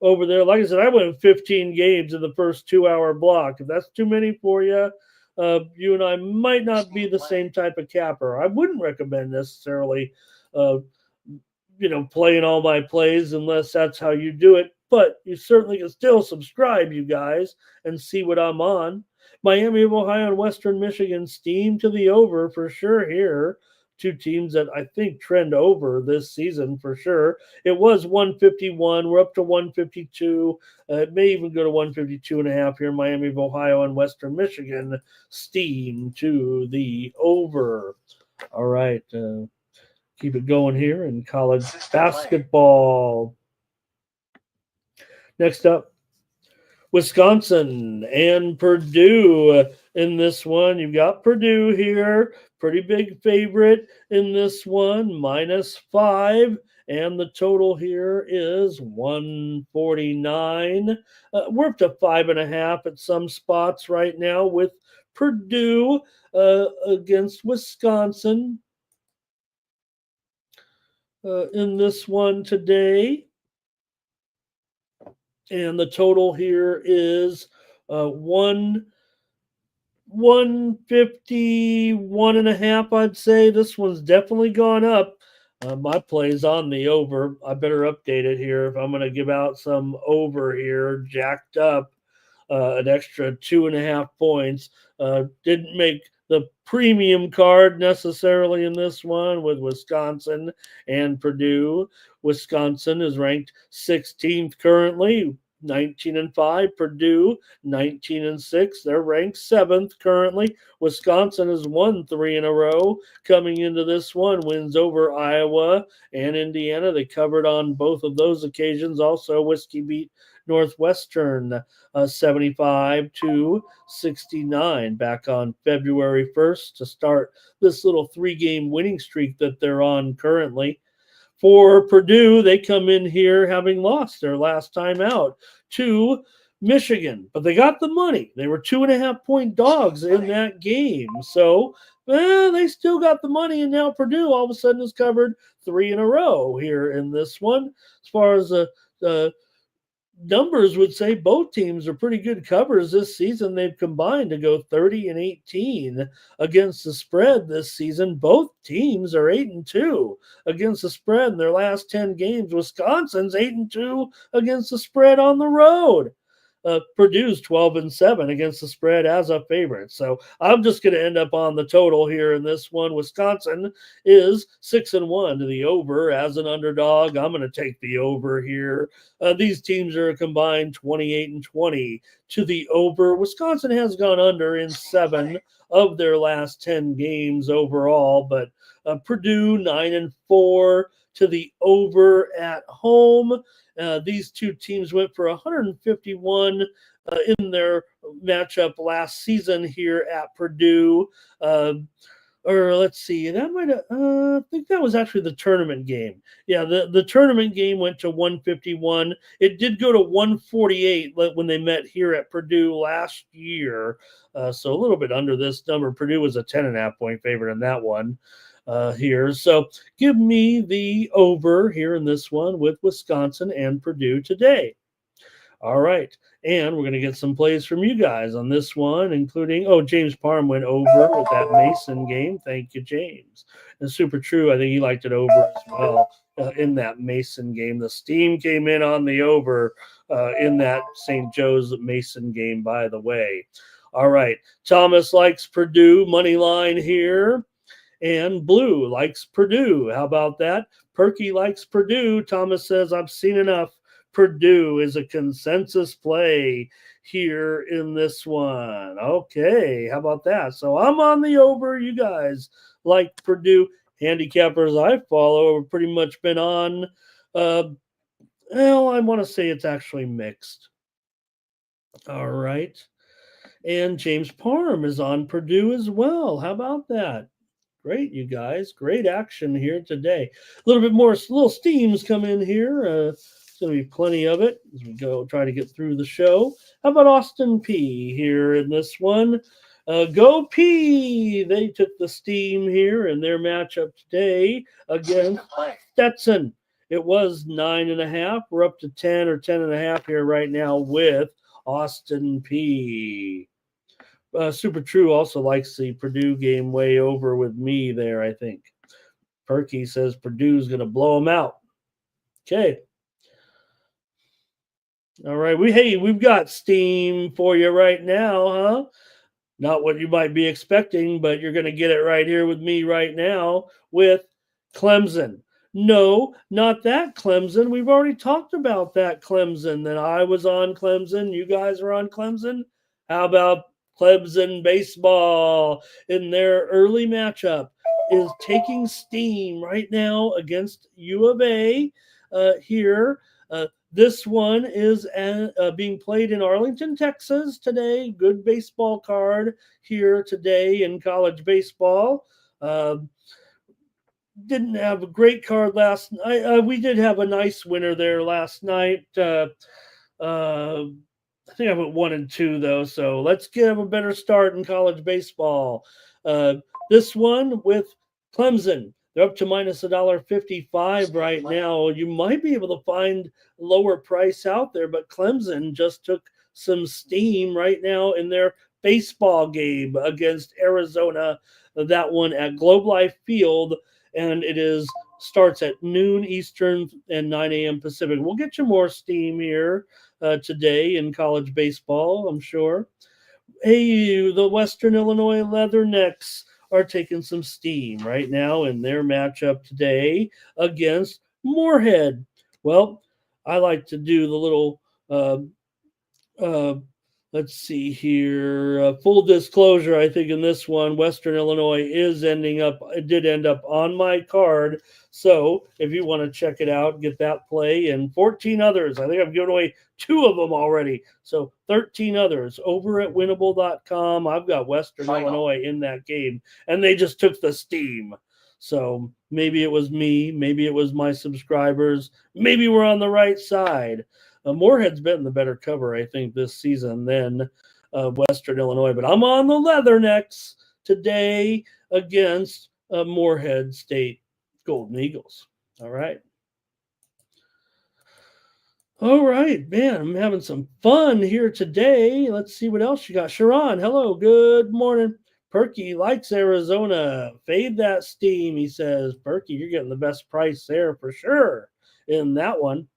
over there. Like I said, I went 15 games in the first 2-hour block. If that's too many for you, you and I might not be the same type of capper. I wouldn't recommend necessarily, playing all my plays unless that's how you do it. But you certainly can still subscribe, you guys, and see what I'm on. Miami of Ohio and Western Michigan steam to the over for sure here. Two teams that I think trend over this season for sure. It was 151. We're up to 152. It may even go to 152.5 here. Miami of Ohio and Western Michigan steam to the over. All right. Keep it going here in college basketball. Next up, Wisconsin and Purdue in this one. You've got Purdue here, pretty big favorite in this one, -5, and the total here is 149. We're up to 5.5 at some spots right now with Purdue against Wisconsin in this one today. And the total here is 151.5, I'd say. This one's definitely gone up. My play's on the over. I better update it here if I'm going to give out some over here, jacked up an extra 2.5 points. Didn't make the premium card necessarily in this one with Wisconsin and Purdue. Wisconsin is ranked 16th currently, 19-5. Purdue 19-6. They're ranked 7th currently. Wisconsin has won 3 in a row coming into this one. Wins over Iowa and Indiana. They covered on both of those occasions. Also, Whiskey beat Northwestern 75-69 back on February 1st to start this little 3-game winning streak that they're on currently. For Purdue, they come in here having lost their last time out to Michigan, but they got the money. They were 2.5-point dogs in that game. So they still got the money, and now Purdue all of a sudden has covered 3 in a row here in this one. As far as numbers would say both teams are pretty good covers this season. They've combined to go 30-18 against the spread this season. Both teams are 8-2 against the spread in their last 10 games. Wisconsin's 8-2 against the spread on the road. Purdue's 12-7 against the spread as a favorite. So I'm just going to end up on the total here in this one. Wisconsin is 6-1 to the over as an underdog. I'm going to take the over here. These teams are combined 28-20 to the over. Wisconsin has gone under in 7 of their last 10 games overall, but Purdue 9-4 to the over at home. These two teams went for 151 in their matchup last season here at Purdue. Or let's see, that might have, I think that was actually the tournament game. Yeah, the tournament game went to 151. It did go to 148 when they met here at Purdue last year. So a little bit under this number. Purdue was a 10.5 point favorite in that one. Here. So give me the over here in this one with Wisconsin and Purdue today. All right. And we're going to get some plays from you guys on this one, including, James Parham went over with that Mason game. Thank you, James. And super true. I think he liked it over as well in that Mason game. The steam came in on the over in that St. Joe's Mason game, by the way. All right. Thomas likes Purdue money line here. And Blue likes Purdue. How about that? Perky likes Purdue. Thomas says, I've seen enough. Purdue is a consensus play here in this one. Okay, how about that? So I'm on the over. You guys like Purdue. Handicappers I follow have pretty much been on. I want to say it's actually mixed. All right. And James Parham is on Purdue as well. How about that? Great, you guys. Great action here today. A little bit more, little steams come in here. There's going to be plenty of it as we go try to get through the show. How about Austin P here in this one? Go P! They took the steam here in their matchup today against Stetson. It was 9.5. We're up to 10 or 10.5 here right now with Austin P. Super True also likes the Purdue game way over with me there, I think. Perky says Purdue's going to blow them out. Okay. All right. We've got steam for you right now, huh? Not what you might be expecting, but you're going to get it right here with me right now with Clemson. No, not that Clemson. We've already talked about that Clemson. That I was on Clemson. You guys were on Clemson. How about Clemson baseball in their early matchup is taking steam right now against U of A here. This one is being played in Arlington, Texas today. Good baseball card here today in college baseball. Didn't have a great card last night. We did have a nice winner there last night. I think I went 1-2 though, so let's get a better start in college baseball. This one with Clemson, they're up to minus $1.55 right now. You might be able to find lower price out there, but Clemson just took some steam right now in their baseball game against Arizona. That one at Globe Life Field, and starts at noon Eastern and 9 a.m. Pacific. We'll get you more steam here today in college baseball, I'm sure. Hey, the Western Illinois Leathernecks are taking some steam right now in their matchup today against Moorhead. Well, I like to do the little let's see here. Full disclosure, I think in this one, Western Illinois did end up on my card. So if you want to check it out, get that play and 14 others. I think I've given away 2 of them already. So 13 others over at winnable.com. I've got Western Illinois in that game, and they just took the steam. So maybe it was me, maybe it was my subscribers, maybe we're on the right side. Moorhead's been the better cover, I think, this season than Western Illinois. But I'm on the Leathernecks today against Moorhead State Golden Eagles. All right. All right, man, I'm having some fun here today. Let's see what else you got. Sharon, hello, good morning. Perky likes Arizona. Fade that steam, he says. Perky, you're getting the best price there for sure in that one.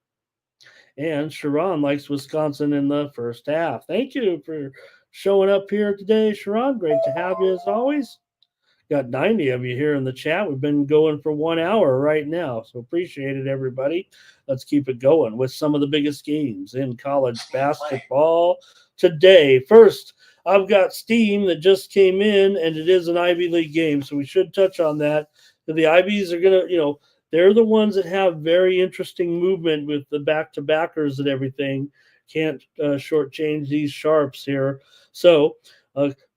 And Sharon likes Wisconsin in the first half. Thank you for showing up here today, Sharon. Great to have you as always. Got 90 of you here in the chat. We've been going for 1 hour right now. So appreciate it, everybody. Let's keep it going with some of the biggest games in college basketball today. First, I've got Steam that just came in, and it is an Ivy League game. So we should touch on that. The Ivies are going to, they're the ones that have very interesting movement with the back to backers and everything. Can't shortchange these sharps here. So,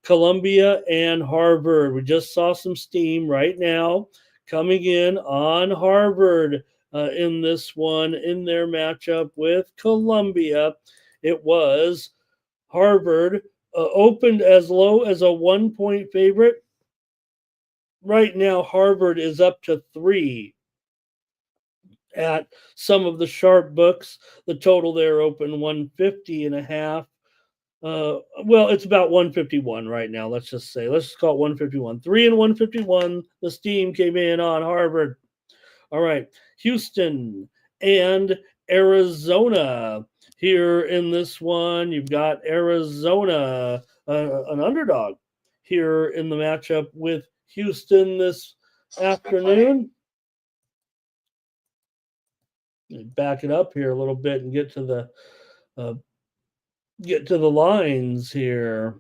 Columbia and Harvard. We just saw some steam right now coming in on Harvard in this one in their matchup with Columbia. It was Harvard opened as low as a 1 point favorite. Right now, Harvard is up to 3 at some of the sharp books. The total there open 150.5. Well, it's about 151 right now. Let's just call it 151. 3 and 151. The steam came in on Harvard. All right, Houston and Arizona here in this one. You've got Arizona, an underdog here in the matchup with Houston this afternoon. Back it up here a little bit and get to the lines here.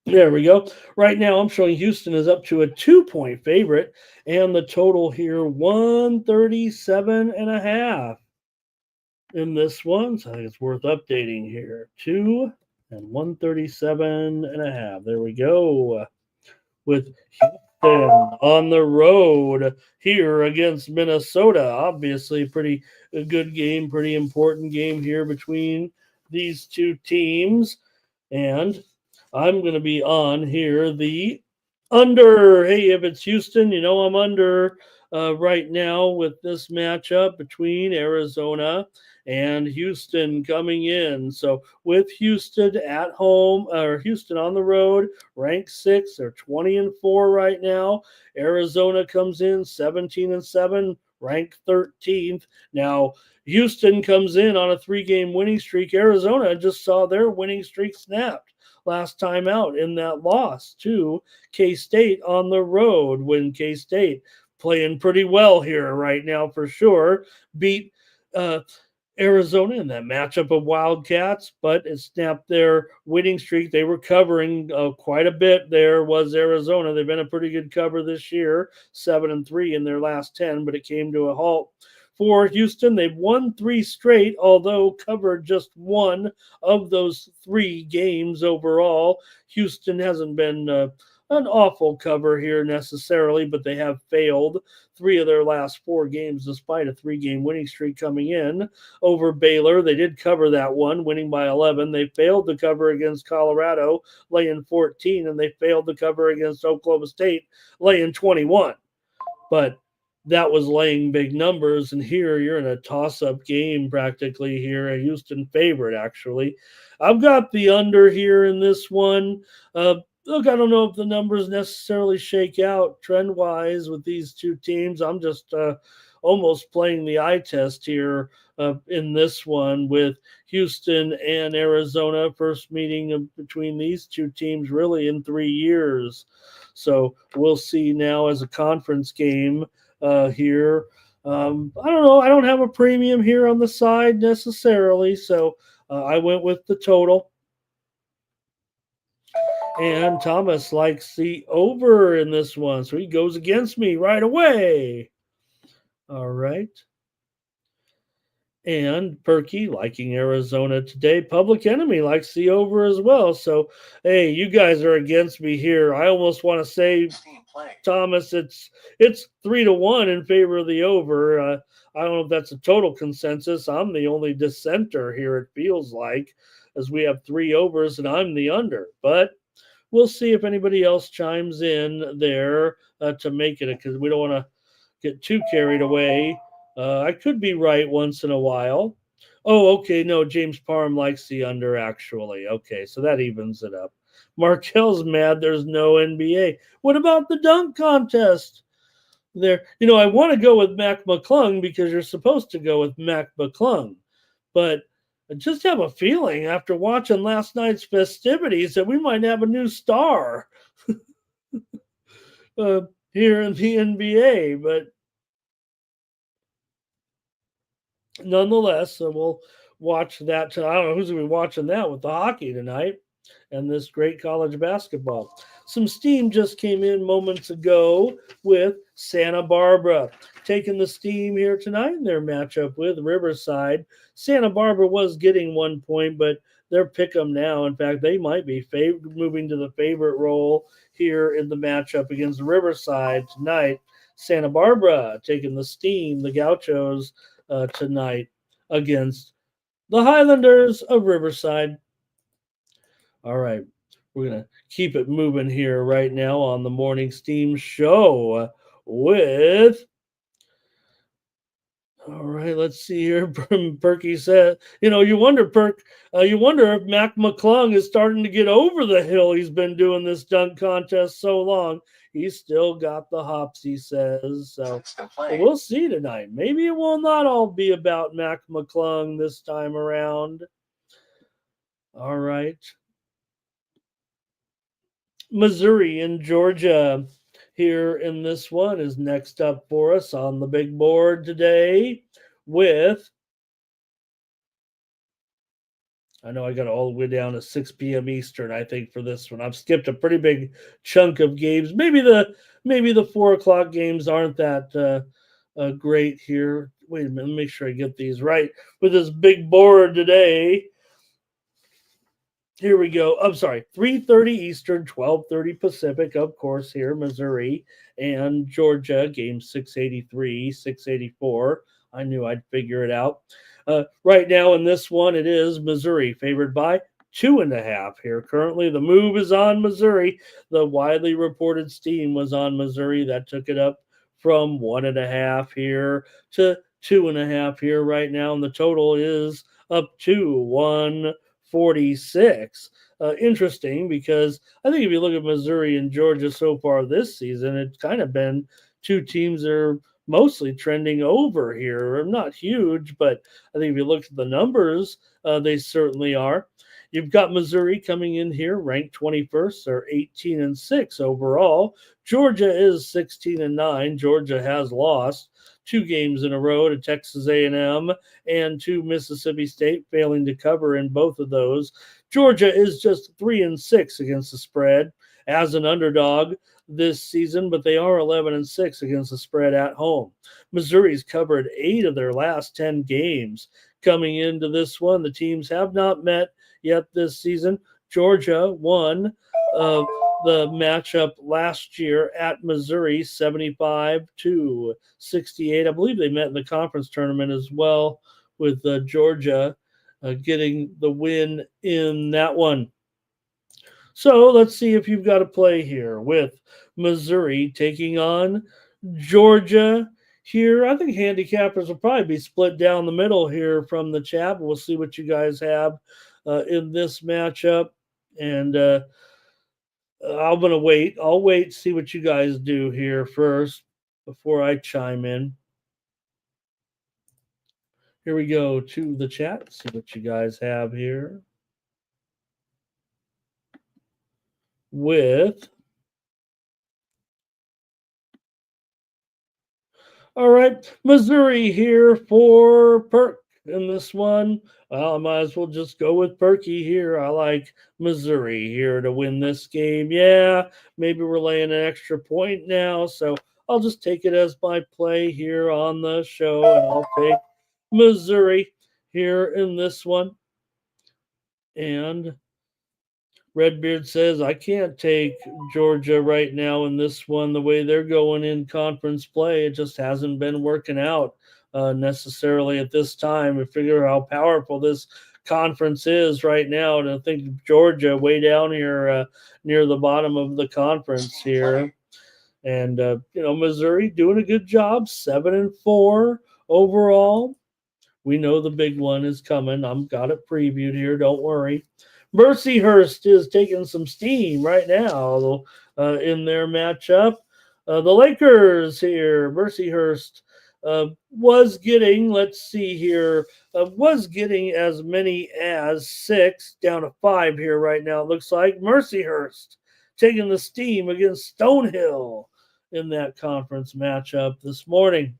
There we go. Right now, I'm showing Houston is up to a 2 point favorite, and the total here 137.5 in this one. So I think it's worth updating here. 2 and 137.5. There we go. With Houston on the road here against Minnesota. Obviously, pretty good game, pretty important game here between these two teams. And I'm going to be on here the under. Hey, if it's Houston, I'm under right now with this matchup between Arizona and Houston coming in. So with Houston at home or Houston on the road, ranked 6, they're 20-4 right now. Arizona comes in 17-7, ranked 13th. Now Houston comes in on a 3-game winning streak. Arizona just saw their winning streak snapped last time out in that loss to K-State on the road, when K-State playing pretty well here right now for sure. Beat Arizona in that matchup of Wildcats, but it snapped their winning streak. They were covering quite a bit. There was Arizona. They've been a pretty good cover this year, 7-3 in their last 10, but it came to a halt. For Houston, they've won 3 straight, although covered just one of those 3 games overall. Houston hasn't been an awful cover here necessarily, but they have failed 3 of their last 4 games despite a 3-game winning streak coming in over Baylor. They did cover that one, winning by 11. They failed to cover against Colorado, laying 14, and they failed to cover against Oklahoma State, laying 21. But that was laying big numbers, and here you're in a toss-up game practically here, a Houston favorite, actually. I've got the under here in this one. Look, I don't know if the numbers necessarily shake out trend-wise with these two teams. I'm just almost playing the eye test here in this one with Houston and Arizona. First meeting between these two teams really in 3 years. So we'll see now as a conference game here. I don't know. I don't have a premium here on the side necessarily. So I went with the total. And Thomas likes the over in this one. So he goes against me right away. All right. And Perky liking Arizona today. Public Enemy likes the over as well. So, hey, you guys are against me here. I almost want to say, Thomas, it's 3-1 in favor of the over. I don't know if that's a total consensus. I'm the only dissenter here, it feels like, as we have 3 overs and I'm the under. But we'll see if anybody else chimes in there to make it, because we don't want to get too carried away I could be right once in a while. Oh, okay. No, James Parham likes the under, actually. Okay, so that evens it up. Markel's mad there's no NBA. What about the dunk contest? There, I want to go with Mac McClung because you're supposed to go with Mac McClung. But I just have a feeling after watching last night's festivities that we might have a new star uh, here in the NBA. But nonetheless, we'll watch that. I don't know who's going to be watching that with the hockey tonight and this great college basketball. Some steam just came in moments ago with Santa Barbara taking the steam here tonight in their matchup with Riverside. Santa Barbara was getting 1 point, but they're pick 'em now. In fact, they might be moving to the favorite role here in the matchup against Riverside tonight. Santa Barbara taking the steam, the Gauchos, tonight against the Highlanders of Riverside. All right. We're going to keep it moving here right now on the Morning Steam Show with. All right, let's see here. Perky said, you wonder, you wonder if Mac McClung is starting to get over the hill. He's been doing this dunk contest so long. He's still got the hops, he says. So we'll see tonight. Maybe it will not all be about Mac McClung this time around. All right. Missouri and Georgia here in this one is next up for us on the big board today with. I know I got all the way down to 6 p.m. Eastern, I think, for this one. I've skipped a pretty big chunk of games. Maybe the 4 o'clock games aren't that great here. Wait a minute, let me make sure I get these right with this big board today. Here we go. I'm sorry, 3:30 Eastern, 12:30 Pacific, of course, here, Missouri and Georgia, game 683, 684. I knew I'd figure it out. Right now in this one, it is Missouri favored by 2.5 here. Currently, the move is on Missouri. The widely reported steam was on Missouri. That took it up from 1.5 here to 2.5 here right now. And the total is up to 146. Interesting because I think if you look at Missouri and Georgia so far this season, it's kind of been two teams that are mostly trending over here. Not huge, but I think if you look at the numbers, they certainly are. You've got Missouri coming in here ranked 21st. They're 18-6 overall. Georgia is 16-9. Georgia has lost 2 games in a row to Texas A&M and to Mississippi State, failing to cover in both of those. Georgia is just 3-6 against the spread as an underdog this season, but they are 11-6 against the spread at home. Missouri's covered 8 of their last 10 games coming into this one. The teams have not met yet this season. Georgia won the matchup last year at Missouri 75-68. I believe they met in the conference tournament as well with Georgia getting the win in that one. So let's see if you've got a play here with Missouri taking on Georgia here. I think handicappers will probably be split down the middle here from the chat. We'll see what you guys have in this matchup. And I'm going to wait. I'll wait, see what you guys do here first before I chime in. Here we go to the chat. See what you guys have here. With. All right, Missouri here for Perk in this one. Well, I might as well just go with Perky here. I like Missouri here to win this game. Yeah, maybe we're laying an extra point now, so I'll just take it as my play here on the show, and I'll take Missouri here in this one. And Redbeard says, I can't take Georgia right now in this one. The way they're going in conference play, it just hasn't been working out necessarily at this time. We figure how powerful this conference is right now. And I think Georgia way down here near the bottom of the conference here. And, Missouri doing a good job, 7-4 overall, we know the big one is coming. I'm got it previewed here. Don't worry. Mercyhurst is taking some steam right now in their matchup. The Lakers here, Mercyhurst was getting, let's see here, was getting as many as 6 down to 5 here right now. It looks like Mercyhurst taking the steam against Stonehill in that conference matchup this morning.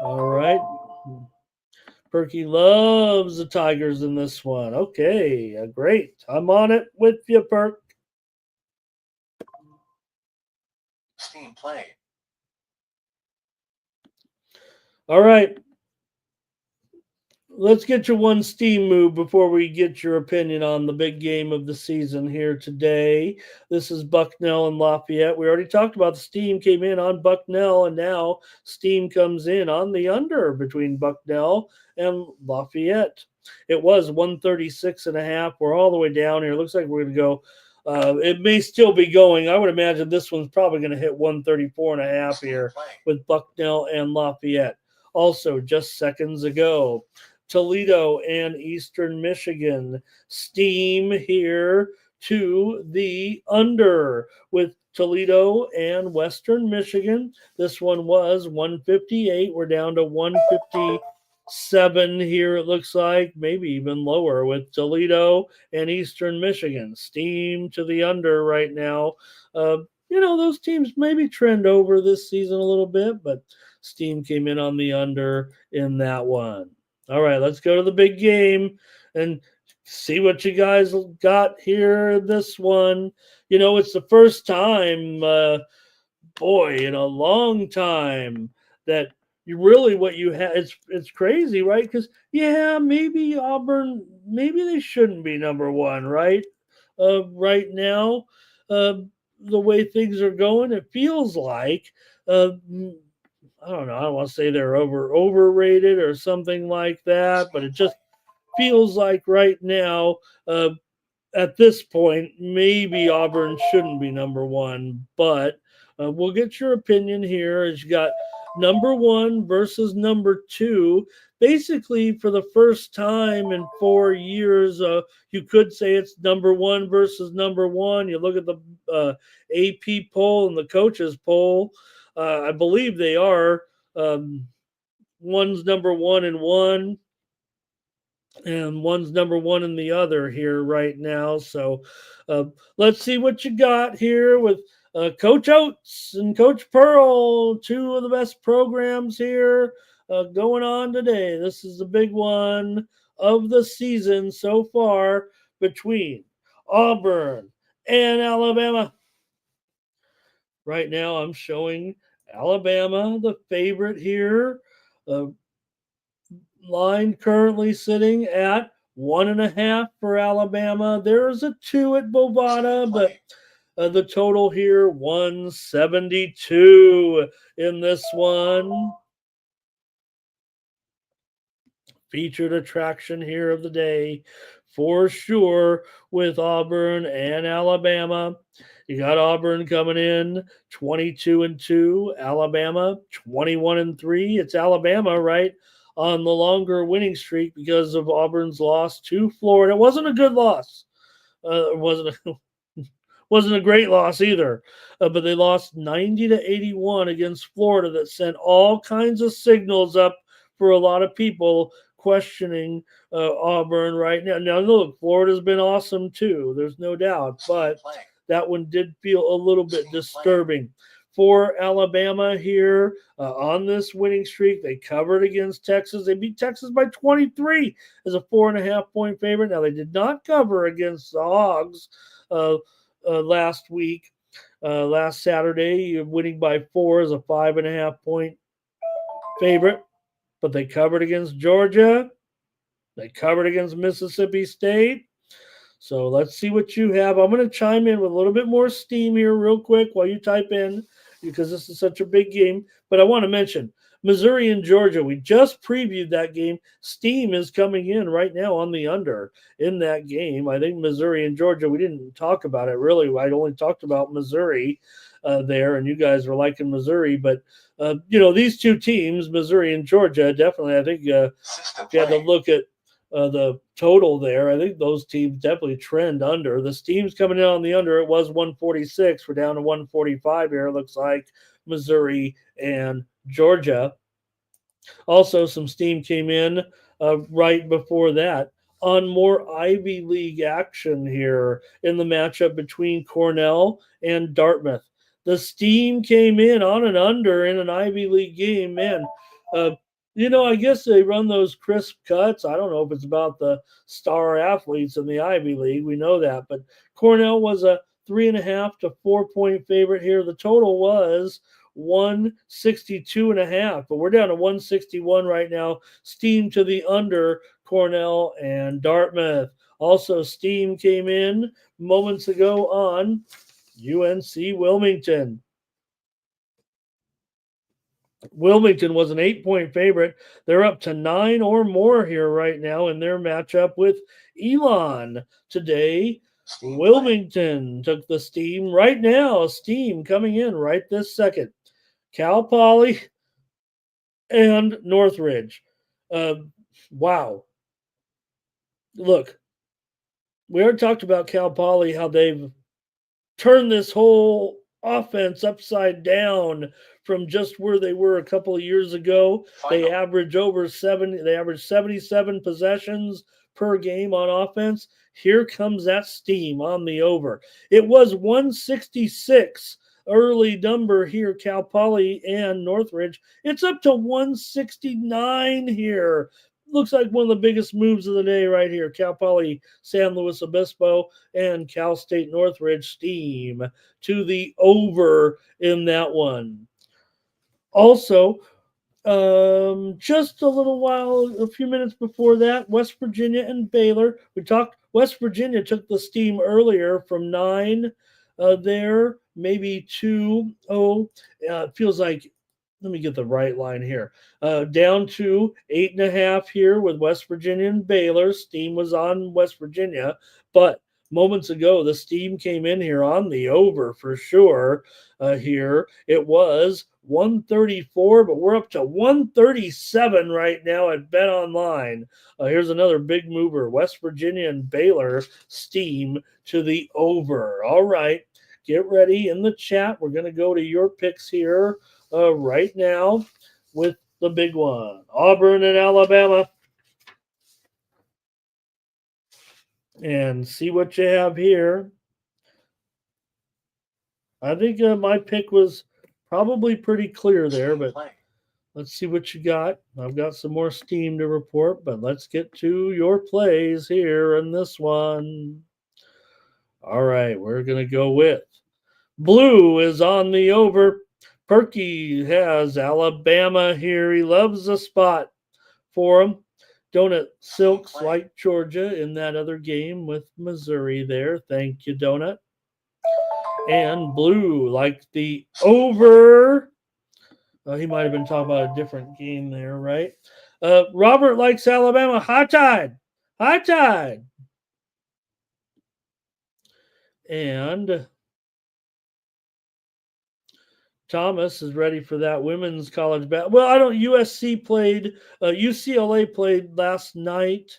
All right. Perky loves the Tigers in this one. Okay, great. I'm on it with you, Perk. Steam play. All right. Let's get your one steam move before we get your opinion on the big game of the season here today. This is Bucknell and Lafayette. We already talked about the steam came in on Bucknell, and now steam comes in on the under between Bucknell and Lafayette. It was 136.5. We're all the way down here. Looks like we're going to go. It may still be going. I would imagine this one's probably going to hit 134.5 here with Bucknell and Lafayette. Also, just seconds ago, Toledo and Eastern Michigan. Steam here to the under with Toledo and Western Michigan. This one was 158. We're down to 157 here, it looks like, maybe even lower with Toledo and Eastern Michigan. Steam to the under right now. Those teams maybe trend over this season a little bit, but steam came in on the under in that one. All right, let's go to the big game and see what you guys got here. This one, it's the first time, in a long time that you really what you have. It's crazy, right? Because maybe Auburn, maybe they shouldn't be number one, right? Right now, the way things are going, it feels like. I don't know. I don't want to say they're overrated or something like that, but it just feels like right now, at this point, maybe Auburn shouldn't be number one. But we'll get your opinion here. As you got number one versus number two. Basically, for the first time in 4 years, you could say it's number one versus number one. You look at the AP poll and the coaches poll. I believe they are. One's number one in one, and one's number one in the other here right now. So let's see what you got here with Coach Oates and Coach Pearl, two of the best programs here going on today. This is the big one of the season so far between Auburn and Alabama. Right now, I'm showing Alabama, the favorite here. Line currently sitting at 1.5 for Alabama. There's a 2 at Bovada, but the total here 172 in this one. Featured attraction here of the day for sure with Auburn and Alabama. You got Auburn coming in 22-2, Alabama 21-3. It's Alabama, right, on the longer winning streak because of Auburn's loss to Florida. It wasn't a good loss. It wasn't a great loss either, but they lost 90-81 against Florida. That sent all kinds of signals up for a lot of people questioning Auburn right now. Now, look, Florida's been awesome too. There's no doubt, but that one did feel a little bit disturbing. For Alabama here on this winning streak, they covered against Texas. They beat Texas by 23 as a 4.5-point favorite. Now, they did not cover against the Hogs last week. Last Saturday, winning by 4 as a 5.5-point favorite. But they covered against Georgia. They covered against Mississippi State. So let's see what you have. I'm going to chime in with a little bit more steam here real quick while you type in, because this is such a big game. But I want to mention, Missouri and Georgia. We just previewed that game. Steam is coming in right now on the under in that game. I think Missouri and Georgia, we didn't talk about it really. I only talked about Missouri there, and you guys were liking Missouri. But, these two teams, Missouri and Georgia, definitely, I think if you had to look at the total there, I think those teams definitely trend under. The Steam's coming in on the under. It was 146. We're down to 145 here, it looks like. Missouri and Georgia. Also, some steam came in right before that on more Ivy League action here in the matchup between Cornell and Dartmouth. The steam came in on an under in an Ivy League game. Man, uh, I guess they run those crisp cuts. I don't know if it's about the star athletes in the Ivy League. We know that. But Cornell was a 3.5 to 4 point favorite here. The total was 162.5, but we're down to 161 right now. Steam to the under, Cornell and Dartmouth. Also, steam came in moments ago on UNC Wilmington. Wilmington was an 8 point favorite. They're up to 9 or more here right now in their matchup with Elon today. Wilmington took the steam right now. Steam coming in right this second. Cal Poly and Northridge. Wow. Look, we already talked about Cal Poly, how they've turned this whole offense upside down from just where they were a couple of years ago. They average over 70. They average 77 possessions per game on offense. Here comes that steam on the over. It was 166 early number here, Cal Poly and Northridge. It's up to 169 here. Looks like one of the biggest moves of the day right here. Cal Poly, San Luis Obispo, and Cal State Northridge steam to the over in that one. Also, just a few minutes before that, West Virginia and Baylor. West Virginia took the steam earlier from 9 there, maybe 2-0. It feels like, let me get the right line here. Down to 8.5 here with West Virginia and Baylor. Steam was on West Virginia, but moments ago, the steam came in here on the over for sure. Here it was 134, but we're up to 137 right now at Bet Online. Here's another big mover: West Virginia and Baylor steam to the over. All right, get ready in the chat. We're going to go to your picks here right now with the big one: Auburn and Alabama. And see what you have here. I think my pick was probably pretty clear there, but let's see what you got. I've got some more steam to report, but let's get to your plays here in this one. All right, we're going to go with blue is on the over. Perky has Alabama here. He loves the spot for him. Donut Silks like Georgia in that other game with Missouri there. Thank you, Donut. And blue like the over. He might have been talking about a different game there, right? Robert likes Alabama. High tide. High tide. And Thomas is ready for that women's college basketball. Well, UCLA played last night.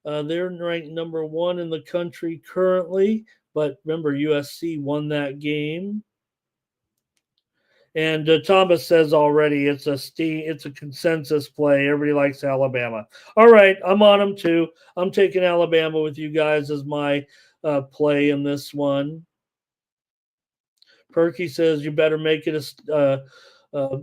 They're ranked number 1 in the country currently, but remember USC won that game. And Thomas says already it's a consensus play. Everybody likes Alabama. All right, I'm on them too. I'm taking Alabama with you guys as my play in this one. Perky says you better make it a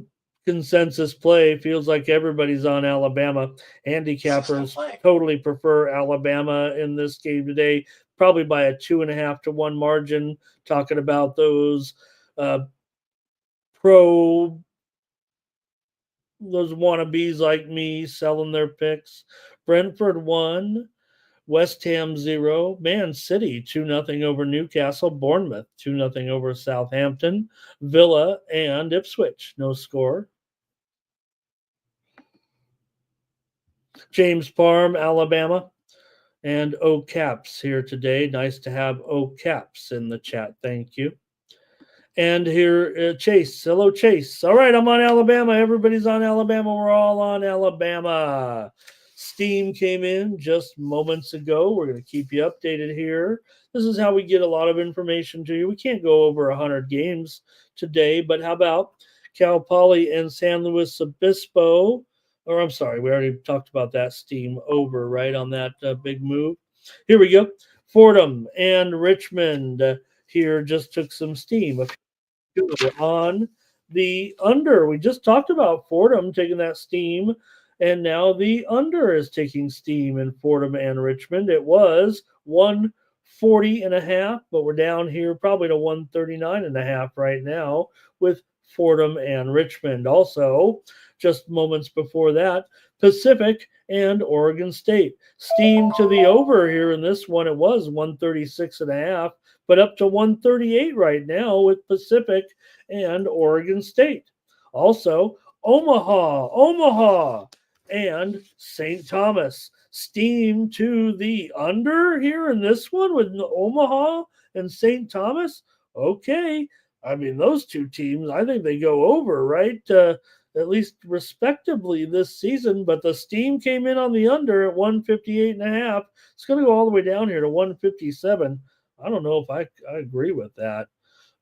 consensus play. Feels like everybody's on Alabama. Handicappers totally prefer Alabama in this game today, probably by a 2.5 to 1 margin. Talking about those those wannabes like me selling their picks. Brentford 1. West Ham 0, Man City 2-0 over Newcastle, Bournemouth 2-0 over Southampton, Villa and Ipswich, no score. James Parham, Alabama, and O Caps here today. Nice to have O Caps in the chat. Thank you. And here, Chase. Hello, Chase. All right, I'm on Alabama. Everybody's on Alabama. We're all on Alabama. Steam came in just moments ago. We're going to keep you updated here. This is how we get a lot of information to you. We can't go over 100 games today, but how about Cal Poly and San Luis Obispo? Or I'm sorry, we already talked about that. Steam over, right, on that big move. Here we go. Fordham and Richmond here just took some steam on the under. We just talked about Fordham taking that steam, and now the under is taking steam in Fordham and Richmond. It was 140.5, but we're down here probably to 139.5 right now with Fordham and Richmond. Also, just moments before that, Pacific and Oregon State. Steam to the over here in this one. It was 136.5, but up to 138 right now with Pacific and Oregon State. Also, Omaha, and St. Thomas. Steam to the under here in this one with Omaha and St. Thomas. Okay. I mean, those two teams, I think they go over, right? At least respectively this season. But the steam came in on the under at 158.5. It's going to go all the way down here to 157. I don't know if I agree with that.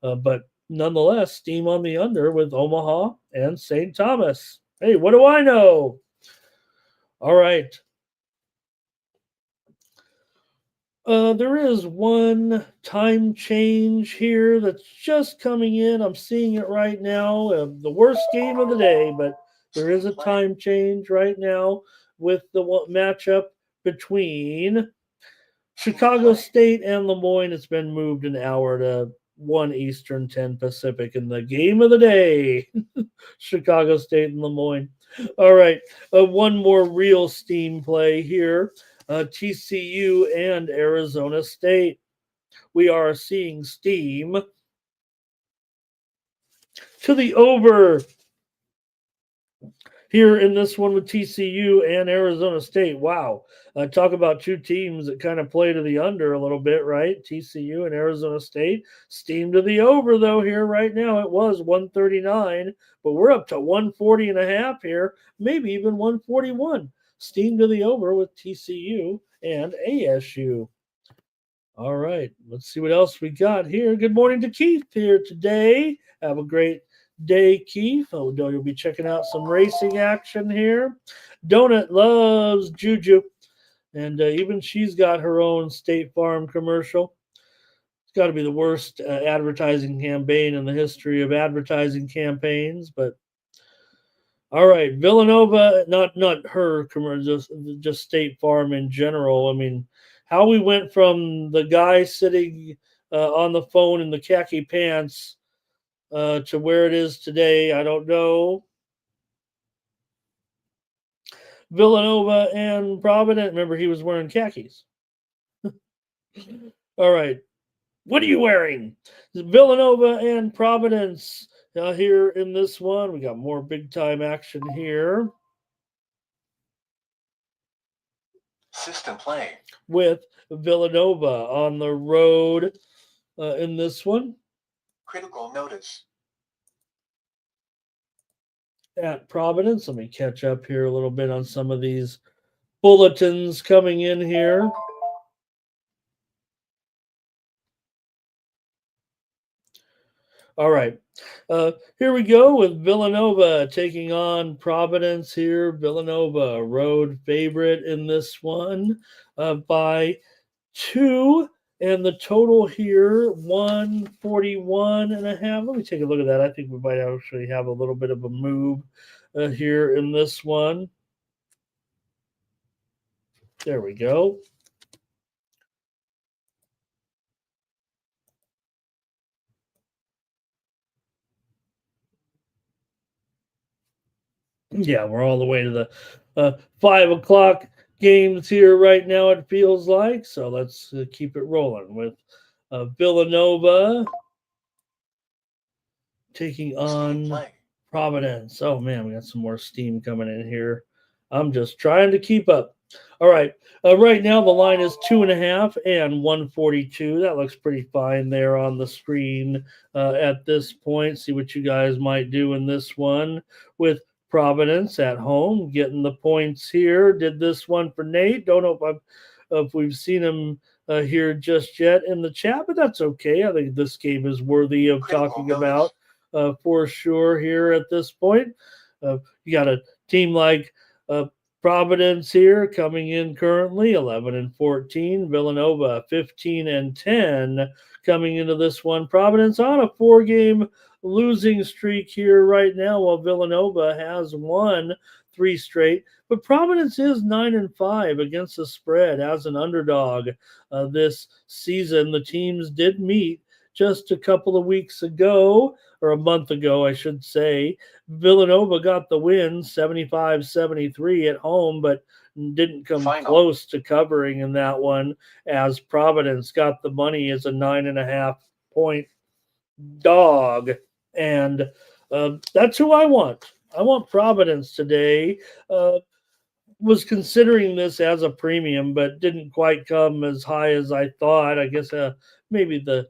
But nonetheless, steam on the under with Omaha and St. Thomas. Hey, what do I know? All right. There is one time change here that's just coming in. I'm seeing it right now. The worst game of the day, but there is a time change right now with the matchup between Chicago State and Lemoyne. It's been moved an hour to 1 Eastern, 10 Pacific in the game of the day. Chicago State and Lemoyne. All right. One more real steam play here. TCU and Arizona State. We are seeing steam to the over here in this one with TCU and Arizona State. Wow. Talk about two teams that kind of play to the under a little bit, right? TCU and Arizona State. Steam to the over, though, here right now. It was 139, but we're up to 140.5 here, maybe even 141. Steam to the over with TCU and ASU. All right, let's see what else we got here. Good morning to Keith here today. Have a great day, Keith. Oh, you'll be checking out some racing action here. Donut loves Juju, and even she's got her own State Farm commercial. It's got to be the worst advertising campaign in the history of advertising campaigns, but all right, Villanova, not her commercial, just State Farm in general. I mean, how we went from the guy sitting on the phone in the khaki pants to where it is today, I don't know. Villanova and Providence. Remember, he was wearing khakis. All right. What are you wearing? Villanova and Providence here in this one. We got more big time action here. System play. With Villanova on the road in this one. Critical notice. At Providence. Let me catch up here a little bit on some of these bulletins coming in here. All right. Here we go with Villanova taking on Providence here. Villanova, road favorite in this one by 2. And the total here, 141.5. Let me take a look at that. I think we might actually have a little bit of a move here in this one. There we go. Yeah, we're all the way to the 5 o'clock games here right now, it feels like. So let's keep it rolling with Villanova taking on Providence. Oh, man, we got some more steam coming in here. I'm just trying to keep up. All right. Right now, the line is 2.5 and 142. That looks pretty fine there on the screen at this point. See what you guys might do in this one with Providence at home, getting the points here. Did this one for Nate. Don't know if we've seen him here just yet in the chat, but that's okay. I think this game is worthy of Critical talking notice. about for sure here at this point. You got a team like Providence here coming in currently 11 and 14. Villanova 15 and 10 coming into this one. Providence on a 4-game losing streak here right now, while Villanova has won 3 straight. But Providence is 9 and 5 against the spread as an underdog this season. The teams did meet just a couple of weeks ago, or a month ago, I should say. Villanova got the win 75-73 at home, but didn't come Final. close to covering in that one, as Providence got the money as a 9.5 point dog. And that's who I want. I want Providence today. Was considering this as a premium, but didn't quite come as high as I thought. I guess maybe the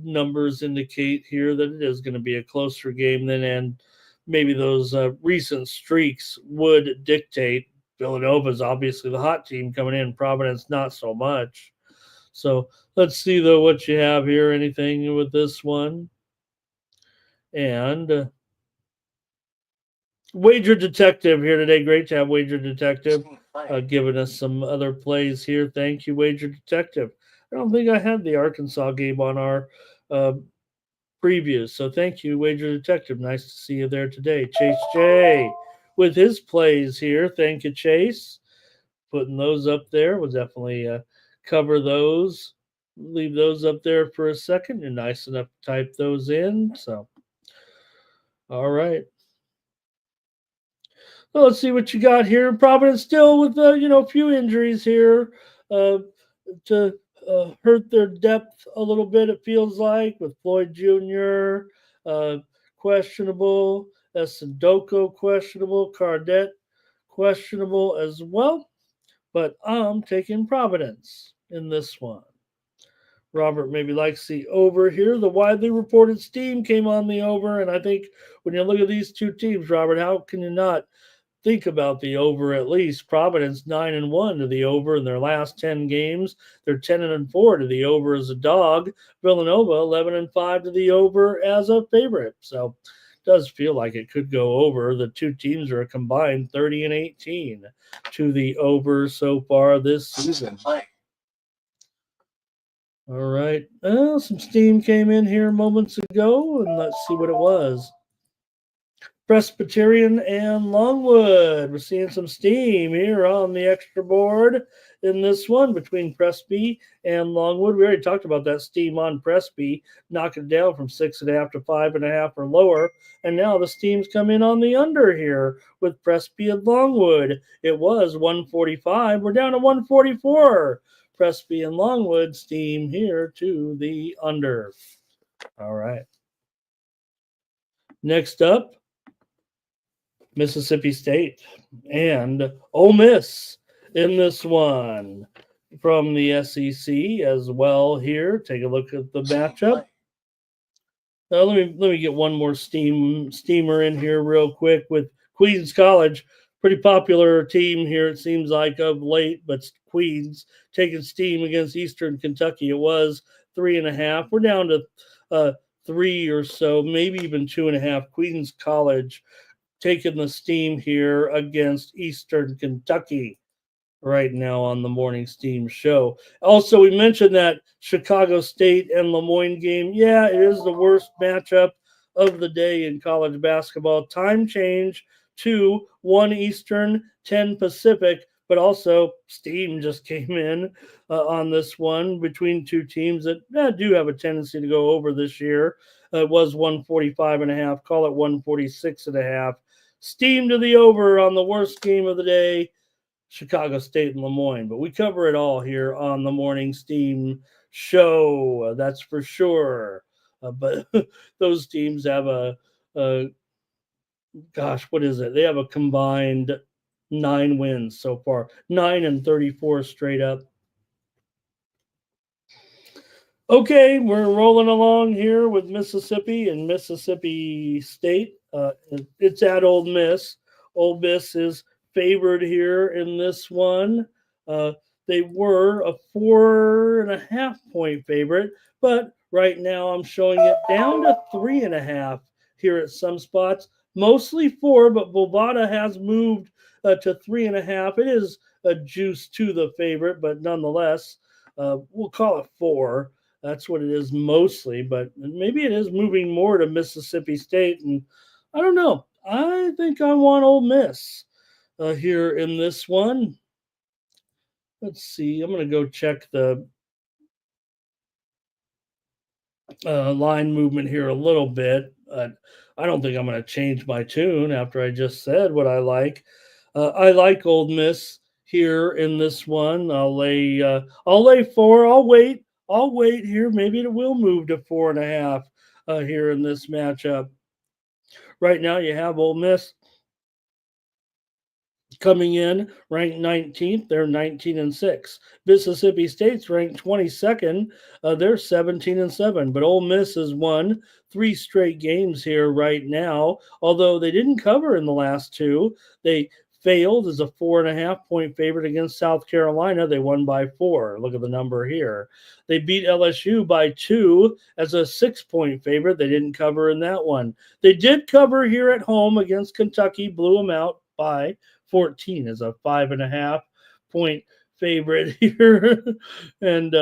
numbers indicate here that it is going to be a closer game than, and maybe those recent streaks would dictate. Villanova's obviously the hot team coming in, Providence not so much. So let's see though what you have here. Anything with this one? And Wager Detective here today. Great to have Wager Detective Screen play. giving us some other plays here. Thank you, Wager Detective. I don't think I had the Arkansas game on our previews, so thank you, Wager Detective. Nice to see you there today. Chase J with his plays here. Thank you, Chase. Putting those up there. We'll definitely cover those. Leave those up there for a second. You're nice enough to type those in. So, all right. Well, let's see what you got here. Providence still with a few injuries here uh, to hurt their depth a little bit. It feels like with Floyd Jr. Questionable, Sindoko questionable, Cardet questionable as well. But I'm taking Providence in this one. Robert maybe likes the over here. The widely reported steam came on the over, and I think when you look at these two teams, Robert, how can you not think about the over at least? Providence 9 and 1 to the over in their last 10 games. They're 10 and 4 to the over as a dog. Villanova 11 and 5 to the over as a favorite. So it does feel like it could go over. The two teams are a combined 30 and 18 to the over so far this season. Play. All right. Some steam came in here moments ago, and let's see what it was. Presbyterian and Longwood. We're seeing some steam here on the extra board in this one between Presby and Longwood. We already talked about that steam on Presby, knocking it down from 6.5 to 5.5 or lower. And now the steam's come in on the under here with Presby and Longwood. It was 145. We're down to 144. Presby and Longwood steam here to the under. All right. Next up, Mississippi State and Ole Miss in this one from the SEC as well here. Take a look at the matchup. Let me get one more steamer in here real quick with Queens College. Pretty popular team here, it seems like, of late, but Queens taking steam against Eastern Kentucky. It was 3.5. We're down to 3 or so, maybe even 2.5. Queens College taking the steam here against Eastern Kentucky right now on the Morning Steam show. Also, we mentioned that Chicago State and Lemoyne game. Yeah, it is the worst matchup of the day in college basketball. Time change to 1 Eastern, 10 Pacific, but also steam just came in on this one between two teams that do have a tendency to go over this year. It was 145.5. Call it 146.5. Steam to the over on the worst game of the day, Chicago State and Lemoyne. But we cover it all here on the Morning Steam show. That's for sure. But those teams have a gosh, what is it? They have a combined 9 wins so far, 9-34 straight up. Okay, we're rolling along here with Mississippi and Mississippi State. It's at Ole Miss. Ole Miss is favored here in this one. Uh, they were a 4.5 point favorite, but right now I'm showing it down to 3.5 here at some spots. Mostly 4, but Bovada has moved to 3.5. It is a juice to the favorite, but nonetheless, we'll call it 4. That's what it is mostly, but maybe it is moving more to Mississippi State. And I don't know. I think I want Ole Miss here in this one. Let's see. I'm going to go check the line movement here a little bit. I don't think I'm going to change my tune after I just said what I like. I like Ole Miss here in this one. I'll lay 4. I'll wait here. Maybe it will move to 4.5 here in this matchup. Right now, you have Ole Miss coming in ranked 19th. They're 19-6. Mississippi State's ranked 22nd. They're 17-7. But Ole Miss has won 3 straight games here right now. Although they didn't cover in the last 2, they failed as a 4.5 point favorite against South Carolina. They won by 4. Look at the number here. They beat LSU by 2 as a 6 point favorite. They didn't cover in that one. They did cover here at home against Kentucky, blew them out by 14 as a 5.5 point favorite here. And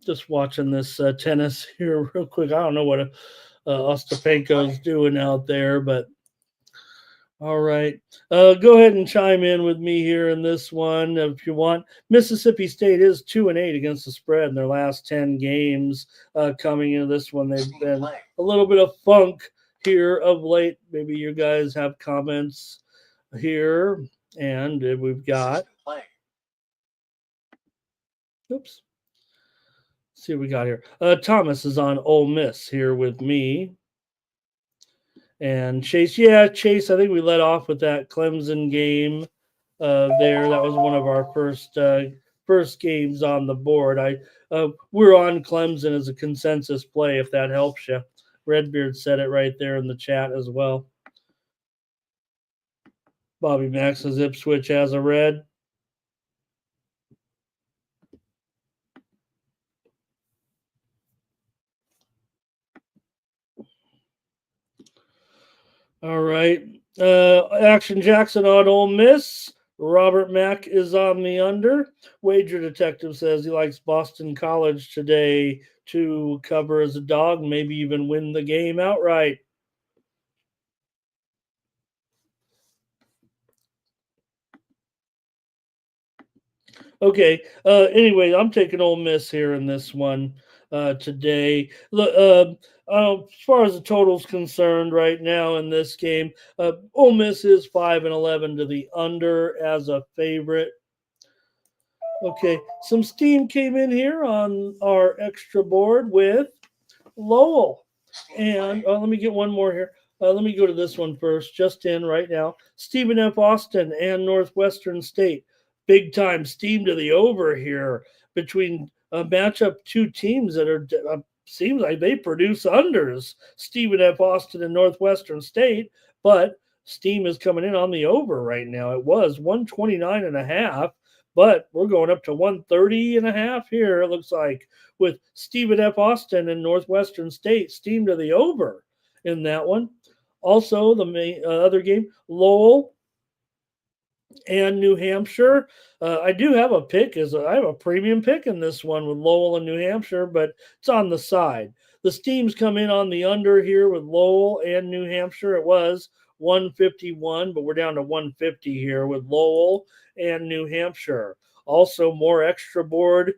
just watching this tennis here real quick. I don't know what Ostapenko's doing out there, but all right. Go ahead and chime in with me here in this one if you want. Mississippi State is 2-8 against the spread in their last 10 games. Coming into this one, they've been a little bit of funk here of late. Maybe you guys have comments here. And we've got. Oops. Let's see what we got here. Thomas is on Ole Miss here with me. And Chase, I think we led off with that Clemson game there. That was one of our first games on the board. We're on Clemson as a consensus play, if that helps you. Redbeard said it right there in the chat as well. Bobby Max says Ipswich has a red. All right. Action Jackson on Ole Miss. Robert Mack is on the under. Wager Detective says he likes Boston College today to cover as a dog, maybe even win the game outright. Okay. Anyway, I'm taking Ole Miss here in this one today. Look, as far as the total's concerned right now in this game, Ole Miss is 5-11 to the under as a favorite. Okay, some steam came in here on our extra board with Lowell. And let me get one more here. Let me go to this one first, just in right now. Stephen F. Austin and Northwestern State. Big time steam to the over here between matchup 2 teams that are seems like they produce unders. Stephen F. Austin and Northwestern State, but steam is coming in on the over right now. It was 129.5, but we're going up to 130.5 here. It looks like with Stephen F. Austin and Northwestern State steam to the over in that one. Also, the other game, Lowell and New Hampshire. I do have a pick. I have a premium pick in this one with Lowell and New Hampshire, but it's on the side. The steams come in on the under here with Lowell and New Hampshire. It was 151, but we're down to 150 here with Lowell and New Hampshire. Also, more extra board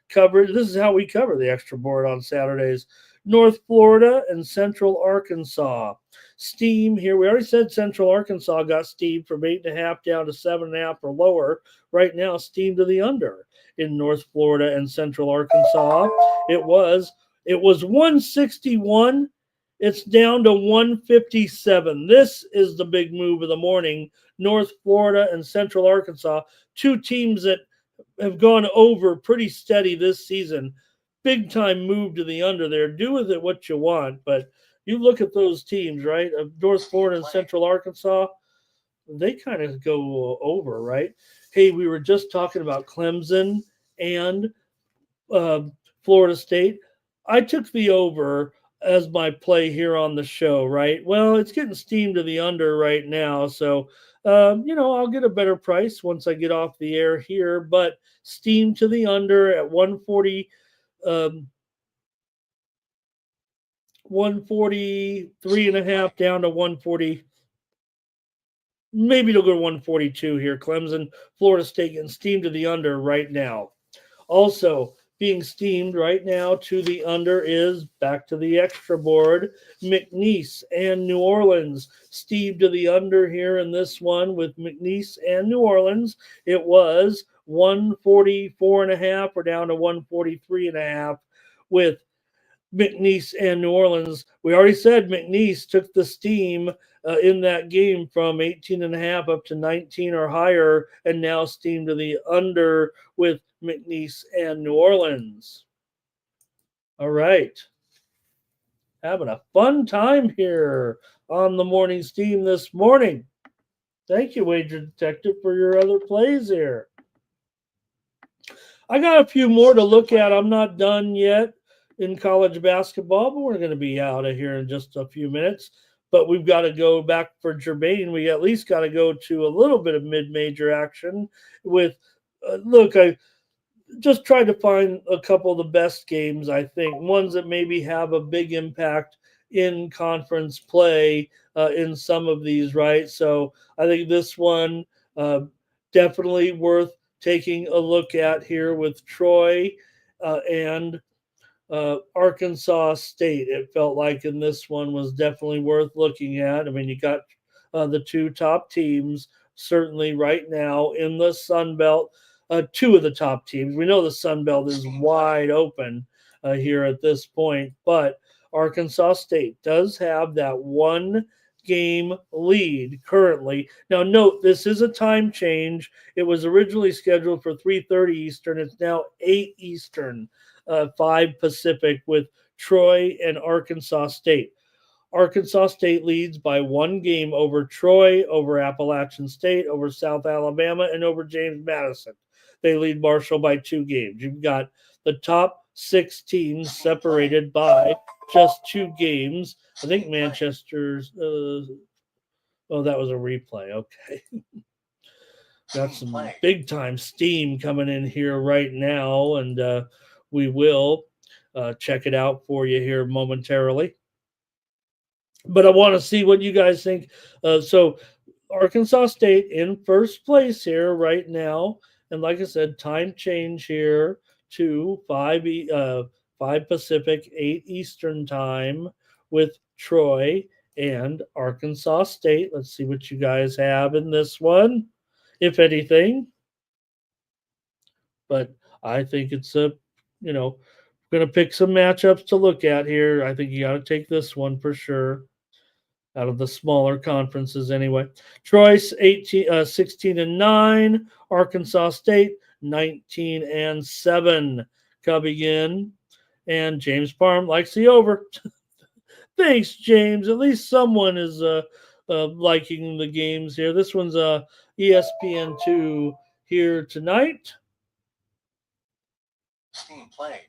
coverage. This is how we cover the extra board on Saturdays. North Florida and Central Arkansas. Steam here. We already said Central Arkansas got steam from 8.5 down to 7.5 or lower. Right now, steam to the under in North Florida and Central Arkansas. It was 161 It's down to 157. This is the big move of the morning. North Florida and Central Arkansas, two teams that have gone over pretty steady this season. Big time move to the under there. Do with it what you want, but you look at those teams, right? Of North Florida and Central Arkansas, they kind of go over, right? Hey, we were just talking about Clemson and uh, Florida State. I took the over as my play here on the show, right? Well, it's getting steamed to the under right now. So, I'll get a better price once I get off the air here, but steam to the under at 140, 143 and a half down to 140. Maybe it'll go to 142 here. Clemson, Florida State getting steamed to the under right now. Also, being steamed right now to the under is back to the extra board. McNeese and New Orleans. Steamed to the under here in this one with McNeese and New Orleans. It was 144 and a half. We're down to 143 and a half with McNeese and New Orleans. We already said McNeese took the steam in that game from 18 and a half up to 19 or higher, and now steam to the under with McNeese and New Orleans. All right. Having a fun time here on the morning steam this morning. Thank you, Wager Detective, for your other plays here. I got a few more to look at. I'm not done yet in college basketball, but we're going to be out of here in just a few minutes. But we've got to go back for Germain. We at least got to go to a little bit of mid-major action with, I just tried to find a couple of the best games, I think, ones that maybe have a big impact in conference play in some of these, right? So I think this one definitely worth taking a look at here with Troy and Arkansas State. It felt like in this one was definitely worth looking at. I mean, you got the two top teams certainly right now in the Sun Belt. Two of the top teams. We know the Sun Belt is wide open here at this point, but Arkansas State does have that one game lead currently. Now note this is a time change. It was originally scheduled for 3:30 Eastern. It's now 8 Eastern, 5 Pacific with Troy and Arkansas State. Arkansas State leads by one game over Troy, over Appalachian State, over South Alabama, and over James Madison. They lead Marshall by 2 games. You've got the top 6 teams separated by just 2 games. I think Manchester's. That was a replay. Okay. Got some big time steam coming in here right now, and we will check it out for you here momentarily. But I want to see what you guys think. So Arkansas State in first place here right now. And like I said, time change here to 5 Pacific, 8 Eastern time with Troy and Arkansas State. Let's see what you guys have in this one, if anything. But I think it's going to pick some matchups to look at here. I think you got to take this one for sure out of the smaller conferences anyway. Troy 16 and 9, Arkansas State 19 and 7 coming in, and James Parham likes the over. Thanks, James. At least someone is liking the games here. This one's ESPN2 here tonight. Steam play.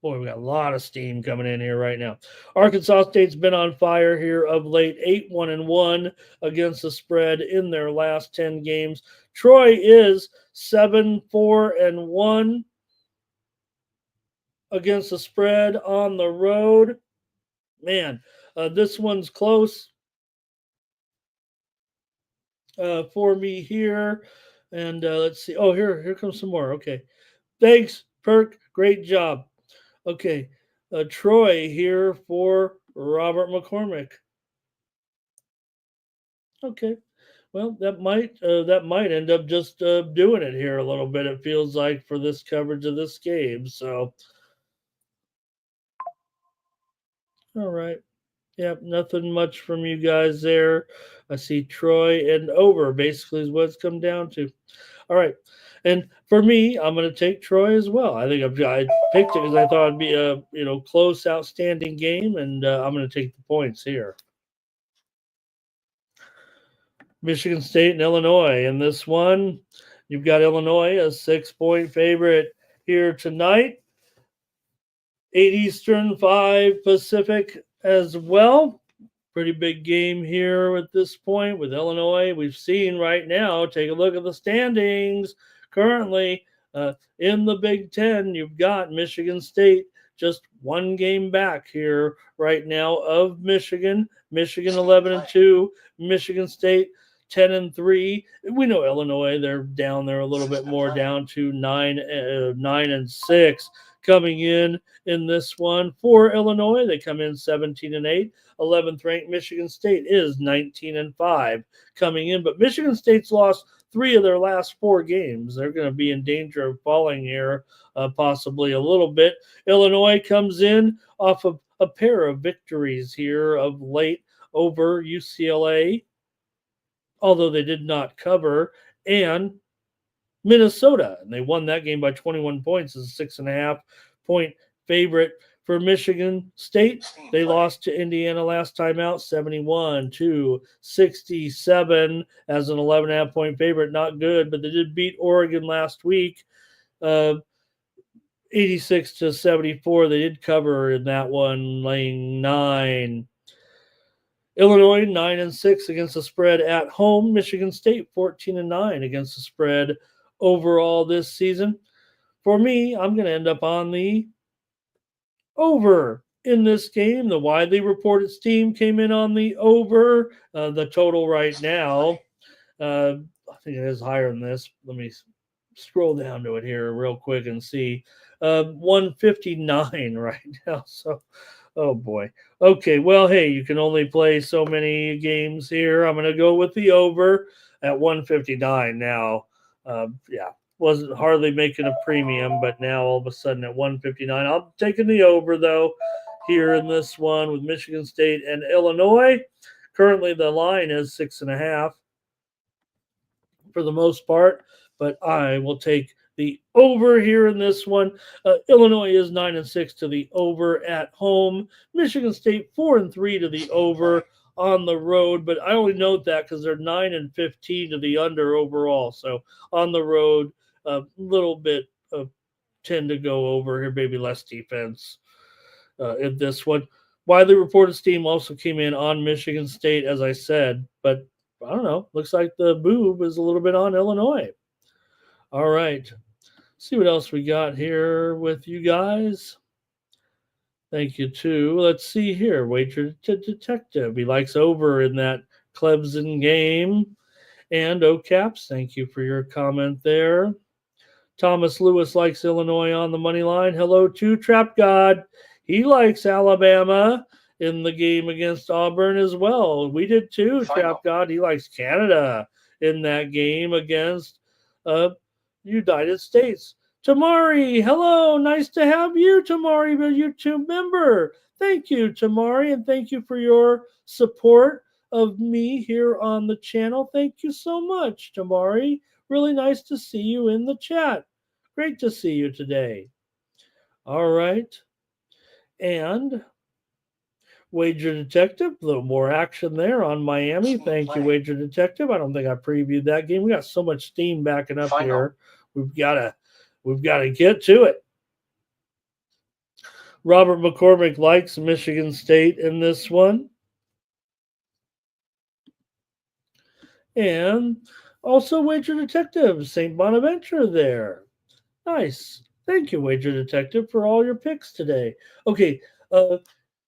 Boy, we got a lot of steam coming in here right now. Arkansas State's been on fire here of late, 8-1-1 against the spread in their last 10 games. Troy is 7-4-1 against the spread on the road. Man, this one's close for me here. And let's see. Oh, here comes some more. Okay. Thanks, Perk. Great job. Okay, Troy here for Robert McCormick. Okay, well that might end up just doing it here a little bit. It feels like for this coverage of this game. So All right. Yep, nothing much from you guys there. I see Troy and over basically is what it's come down to. All right. And for me, I'm going to take Troy as well. I picked it because I thought it'd be a close, outstanding game, and I'm going to take the points here. Michigan State and Illinois. In this one, you've got Illinois, a 6-point favorite here tonight. 8 Eastern, 5 Pacific as well. Pretty big game here at this point with Illinois. We've seen right now, take a look at the standings. Currently, in the Big Ten, you've got Michigan State just one game back here right now of Michigan. Michigan 11-2, Michigan State 10-3. We know Illinois; they're down there a little bit more, down to 9-6. Coming in this one for Illinois, they come in 17-8. 11th ranked Michigan State is 19-5 coming in, but Michigan State's lost 3 of their last 4 games. They're going to be in danger of falling here, possibly a little bit. Illinois comes in off of a pair of victories here of late over UCLA, although they did not cover, and Minnesota, and they won that game by 21 points as a 6.5-point favorite. For Michigan State, they lost to Indiana last time out, 71-67 as an 11.5-point favorite. Not good, but they did beat Oregon last week, 86-74. They did cover in that one, laying 9. Illinois 9-6 against the spread at home. Michigan State 14-9 against the spread overall this season. For me, I'm going to end up on the over in this game. The widely reported steam came in on the over. The total right now, I think it is higher than this. Let me scroll down to it here real quick and see. 159 right now. So, oh boy. Okay, well, hey, you can only play so many games here. I'm going to go with the over at 159 now. Yeah, wasn't hardly making a premium, but now all of a sudden at 159, I'm taking the over though here in this one with Michigan State and Illinois. Currently, the line is 6.5 for the most part, but I will take the over here in this one. Illinois is 9-6 to the over at home. Michigan State 4-3 to the over on the road, but I only note that because they're 9-15 to the under overall. So on the road, a little bit of tend to go over here, maybe less defense in this one. Widely reported steam also came in on Michigan State, as I said, but I don't know. Looks like the boob is a little bit on Illinois. All right. See what else we got here with you guys. Thank you, too. Let's see here. Wager Detective. He likes over in that Clemson game. And OCaps, thank you for your comment there. Thomas Lewis likes Illinois on the money line. Hello to Trap God. He likes Alabama in the game against Auburn as well. We did too, Trap God. He likes Canada in that game against United States. Tamari, hello. Nice to have you, Tamari, a YouTube member. Thank you, Tamari, and thank you for your support of me here on the channel. Thank you so much, Tamari. Really nice to see you in the chat. Great to see you today. All right. And Wager Detective, a little more action there on Miami. Thank you, Wager Detective. I don't think I previewed that game. We got so much steam backing up here. We've got to get to it. Robert McCormick likes Michigan State in this one. And also Wager Detective, St. Bonaventure there. Nice. Thank you, Wager Detective, for all your picks today. Okay,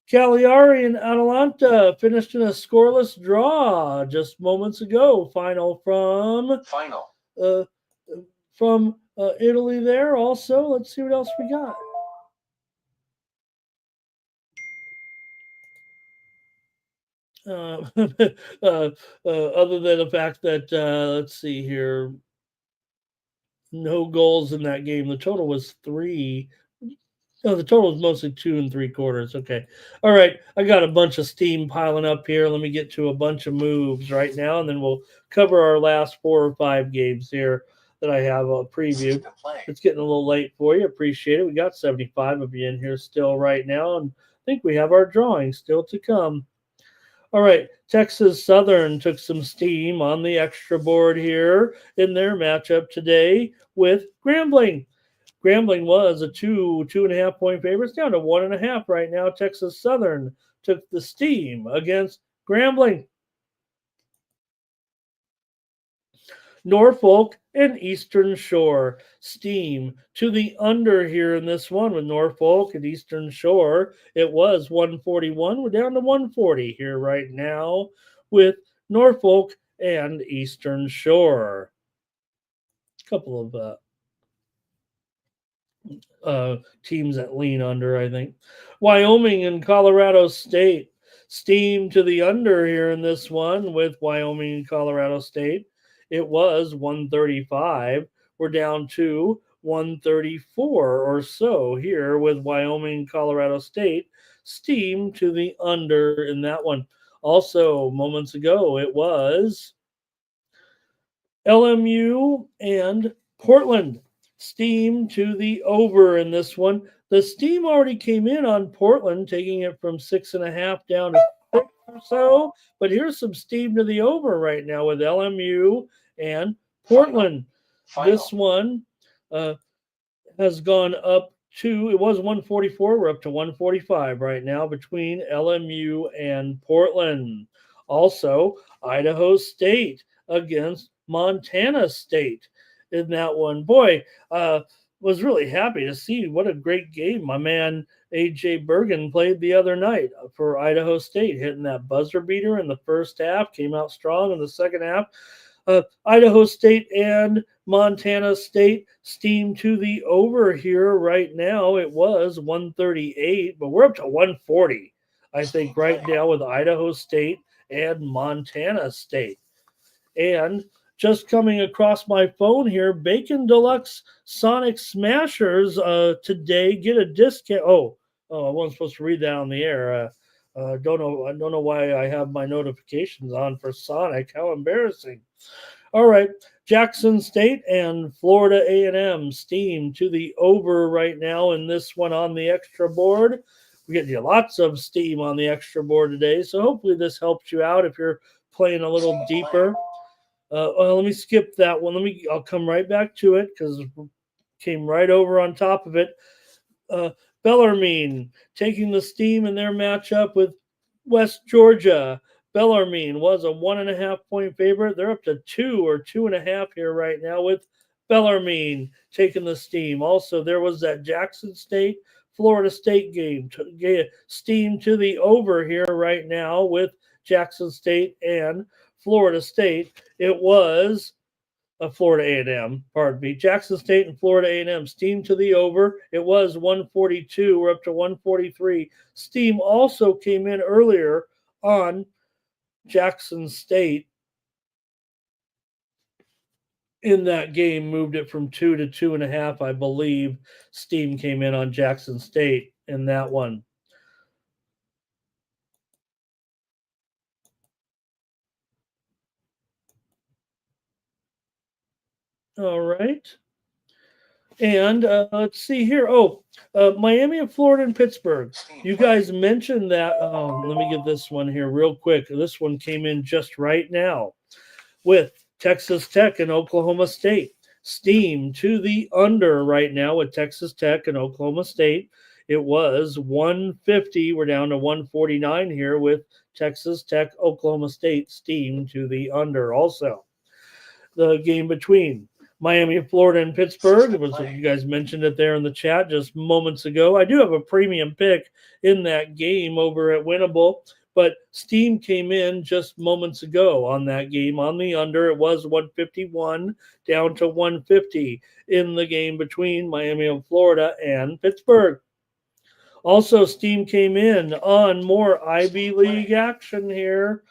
Cagliari and Atalanta finished in a scoreless draw just moments ago. Final from Italy there also. Let's see what else we got. Other than the fact that, let's see here, no goals in that game. The total was 3. Oh, the total is mostly 2 3/4. Okay. All right. I got a bunch of steam piling up here. Let me get to a bunch of moves right now, and then we'll cover our last 4 or 5 games here that I have previewed. System play. It's getting a little late for you. Appreciate it. We got 75 of you in here still right now, and I think we have our drawing still to come. All right, Texas Southern took some steam on the extra board here in their matchup today with Grambling. Grambling was a 2.5 point favorite. It's down to 1.5 right now. Texas Southern took the steam against Grambling. Norfolk and Eastern Shore. Steam to the under here in this one with Norfolk and Eastern Shore. It was 141. We're down to 140 here right now with Norfolk and Eastern Shore. A couple of teams that lean under, I think. Wyoming and Colorado State. Steam to the under here in this one with Wyoming and Colorado State. It was 135. We're down to 134 or so here with Wyoming and Colorado State. Steam to the under in that one. Also, moments ago, it was LMU and Portland. Steam to the over in this one. The steam already came in on Portland, taking it from 6.5 down to 6 or so. But here's some steam to the over right now with LMU and Portland. Final. This one has gone up to, it was 144. We're up to 145 right now between LMU and Portland. Also, Idaho State against Montana State in that one. Boy, was really happy to see what a great game my man AJ Bergen played the other night for Idaho State, hitting that buzzer beater in the first half, came out strong in the second half. Idaho State and Montana State steam to the over here right now. It was 138, but we're up to 140, I think, right now with Idaho State and Montana State. And just coming across my phone here, Bacon Deluxe Sonic Smashers today get a discount. Oh, I wasn't supposed to read that on the air. I don't know why I have my notifications on for Sonic. How embarrassing. All right, Jackson State and Florida A&M steam to the over right now in this one on the extra board. We get lots of steam on the extra board today, so hopefully this helps you out if you're playing a little deeper. Let me skip that one. I'll come right back to it because it came right over on top of it. Bellarmine taking the steam in their matchup with West Georgia. Bellarmine was a 1.5 point favorite. They're up to 2 or 2.5 here right now with Bellarmine taking the steam. Also, there was that Jackson State, Florida State game. Steam to the over here right now with Jackson State and Florida State. It was Florida A&M, pardon me. Jackson State and Florida A&M steam to the over. It was 142. We're up to 143. Steam also came in earlier on Jackson State in that game, moved it from 2 to 2.5, I believe. Steam came in on Jackson State in that one. All right. And let's see here. Miami and Florida and Pittsburgh. You guys mentioned that. Let me get this one here real quick. This one came in just right now with Texas Tech and Oklahoma State. Steam to the under right now with Texas Tech and Oklahoma State. It was 150. We're down to 149 here with Texas Tech, Oklahoma State. Steam to the under also. The game between Miami, Florida, and Pittsburgh. It was, you guys mentioned it there in the chat just moments ago. I do have a premium pick in that game over at Winnable, but Steam came in just moments ago on that game on the under. It was 151 down to 150 in the game between Miami of Florida and Pittsburgh. Also, Steam came in on more Ivy League action here.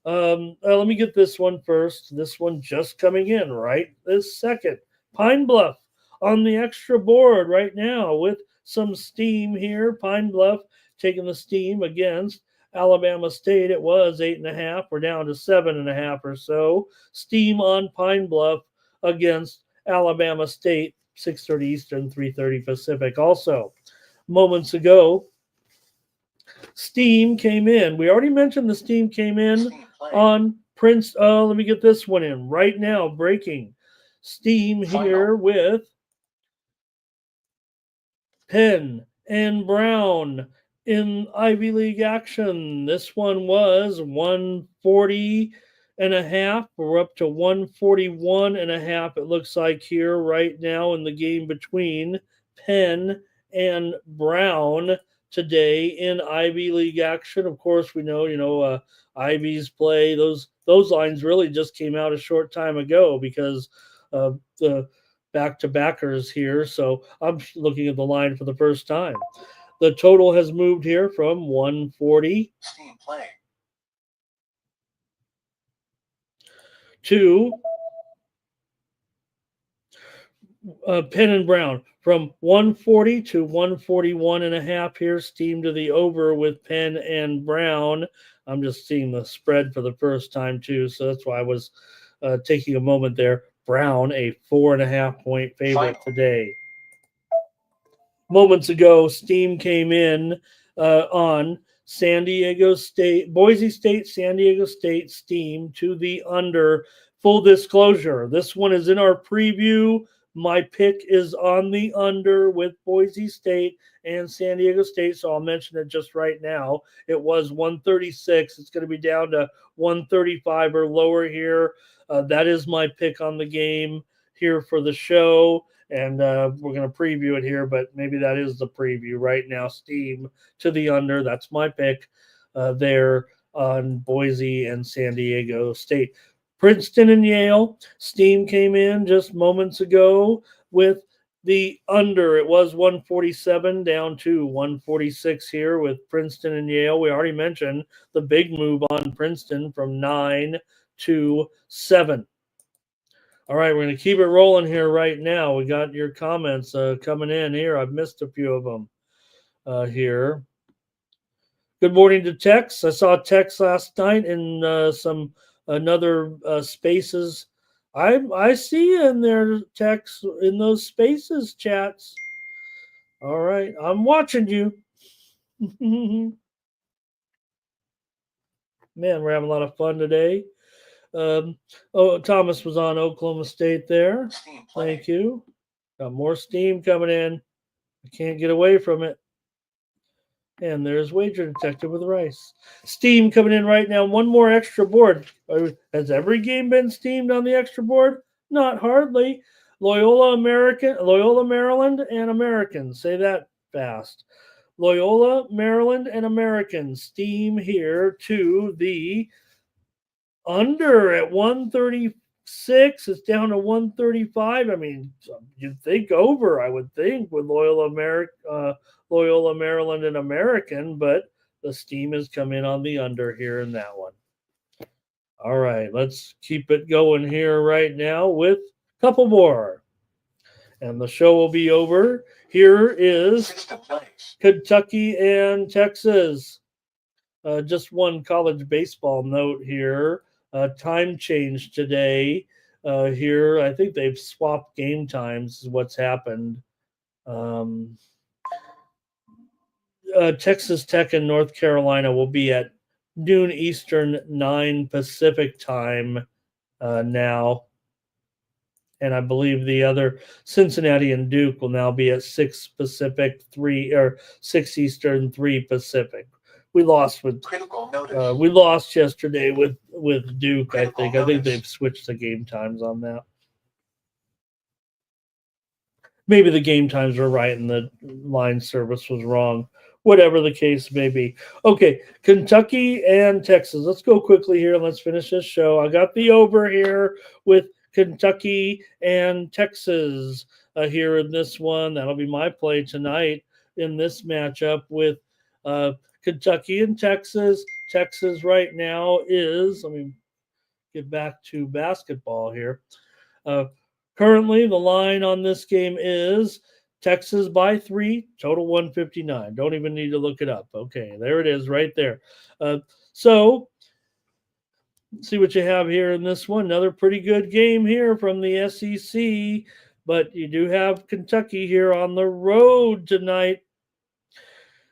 Let me get this one first. This one just coming in right this second. Pine Bluff on the extra board right now with some steam here. Pine Bluff taking the steam against Alabama State. It was 8.5. We're down to 7.5 or so. Steam on Pine Bluff against Alabama State, 6:30 Eastern, 3:30 Pacific. Also, moments ago, steam came in. We already mentioned the steam came in Steam play. on Prince. Let me get this one in right now. Breaking steam Final. here with Penn and Brown in Ivy League action. This one was 140.5. We're up to 141.5. It looks like here right now in the game between Penn and Brown today in Ivy League action. Of course, we know, Ivy's play. Those lines really just came out a short time ago because the back-to-backers here. So I'm looking at the line for the first time. The total has moved here from 140 Steam play. to Penn and Brown, from 140 to 141.5 here. Steam to the over with Penn and Brown. I'm just seeing the spread for the first time too, so that's why I was taking a moment there. Brown, a 4.5 point favorite Final. today. Moments ago, steam came in on San Diego State, Boise State, San Diego State steam to the under. Full disclosure, this one is in our preview. My pick is on the under with Boise State and San Diego State, so I'll mention it just right now. It was 136. It's going to be down to 135 or lower here. That is my pick on the game here for the show. And we're going to preview it here, but maybe that is the preview right now. Steam to the under. That's my pick there on Boise and San Diego State. Princeton and Yale. Steam came in just moments ago with the under. It was 147 down to 146 here with Princeton and Yale. We already mentioned the big move on Princeton from 9 to 7. All right, we're going to keep it rolling here right now. We got your comments coming in here. I've missed a few of them here. Good morning to Tex. I saw Tex last night in some another spaces. I see you in there, Tex, in those spaces chats. All right, I'm watching you. Man, we're having a lot of fun today. Thomas was on Oklahoma State there. Steam play. Thank you. Got more steam coming in. I can't get away from it. And there's Wager Detective with Rice. Steam coming in right now. One more extra board. Has every game been steamed on the extra board? Not hardly. Loyola, Maryland, and American. Say that fast. Loyola, Maryland, and American. Steam here to the under at 136. It's down to 135. I mean, you'd think over, I would think, with Loyola, Maryland, and American, but the steam has come in on the under here in that one. All right, let's keep it going here right now with a couple more. And the show will be over. Here is System plays. Kentucky and Texas. Just one college baseball note here. Time change today. Here, I think they've swapped game times, is what's happened. Texas Tech and North Carolina will be at noon Eastern, 9 Pacific time now. And I believe the other Cincinnati and Duke will now be at 6 Pacific, 6 Eastern, 3 Pacific. We lost with Critical notice. we lost yesterday with Duke. Critical I think notice. they've switched the game times on that. Maybe the game times were right and the line service was wrong. Whatever the case may be. Okay, Kentucky and Texas. Let's go quickly here and let's finish this show. I got the over here with Kentucky and Texas here in this one. That'll be my play tonight in this matchup with Kentucky and Texas. Texas right now is, let me get back to basketball here. Currently, the line on this game is Texas by 3, total 159. Don't even need to look it up. Okay, there it is right there. So, see what you have here in this one. Another pretty good game here from the SEC, but you do have Kentucky here on the road tonight.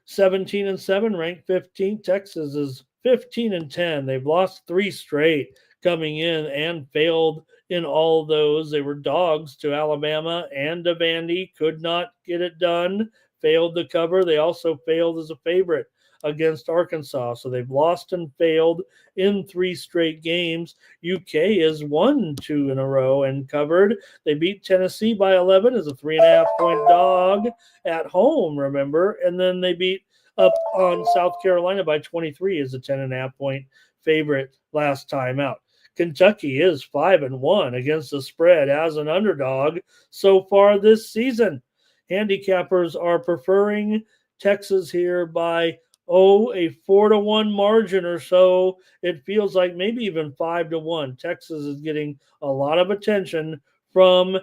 17-7, ranked 15th. Texas is 15-10. They've lost 3 straight coming in and failed in all those. They were dogs to Alabama and to Vandy, could not get it done, failed to cover. They also failed as a favorite against Arkansas. So they've lost and failed in 3 straight games. UK has won 2 in a row and covered. They beat Tennessee by 11 as a 3.5-point dog at home, remember, and then they beat up on South Carolina by 23 as a 10.5-point favorite last time out. Kentucky is 5-1 against the spread as an underdog so far this season. Handicappers are preferring Texas here by a 4-1 margin or so. It feels like maybe even 5-1. Texas is getting a lot of attention from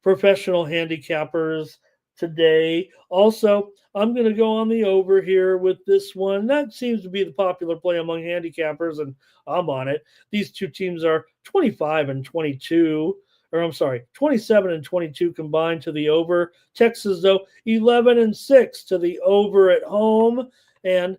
professional handicappers today. Also, I'm going to go on the over here with this one. That seems to be the popular play among handicappers, and I'm on it. These two teams are 25-22, or I'm sorry, 27-22 combined to the over. Texas, though, 11-6 to the over at home, and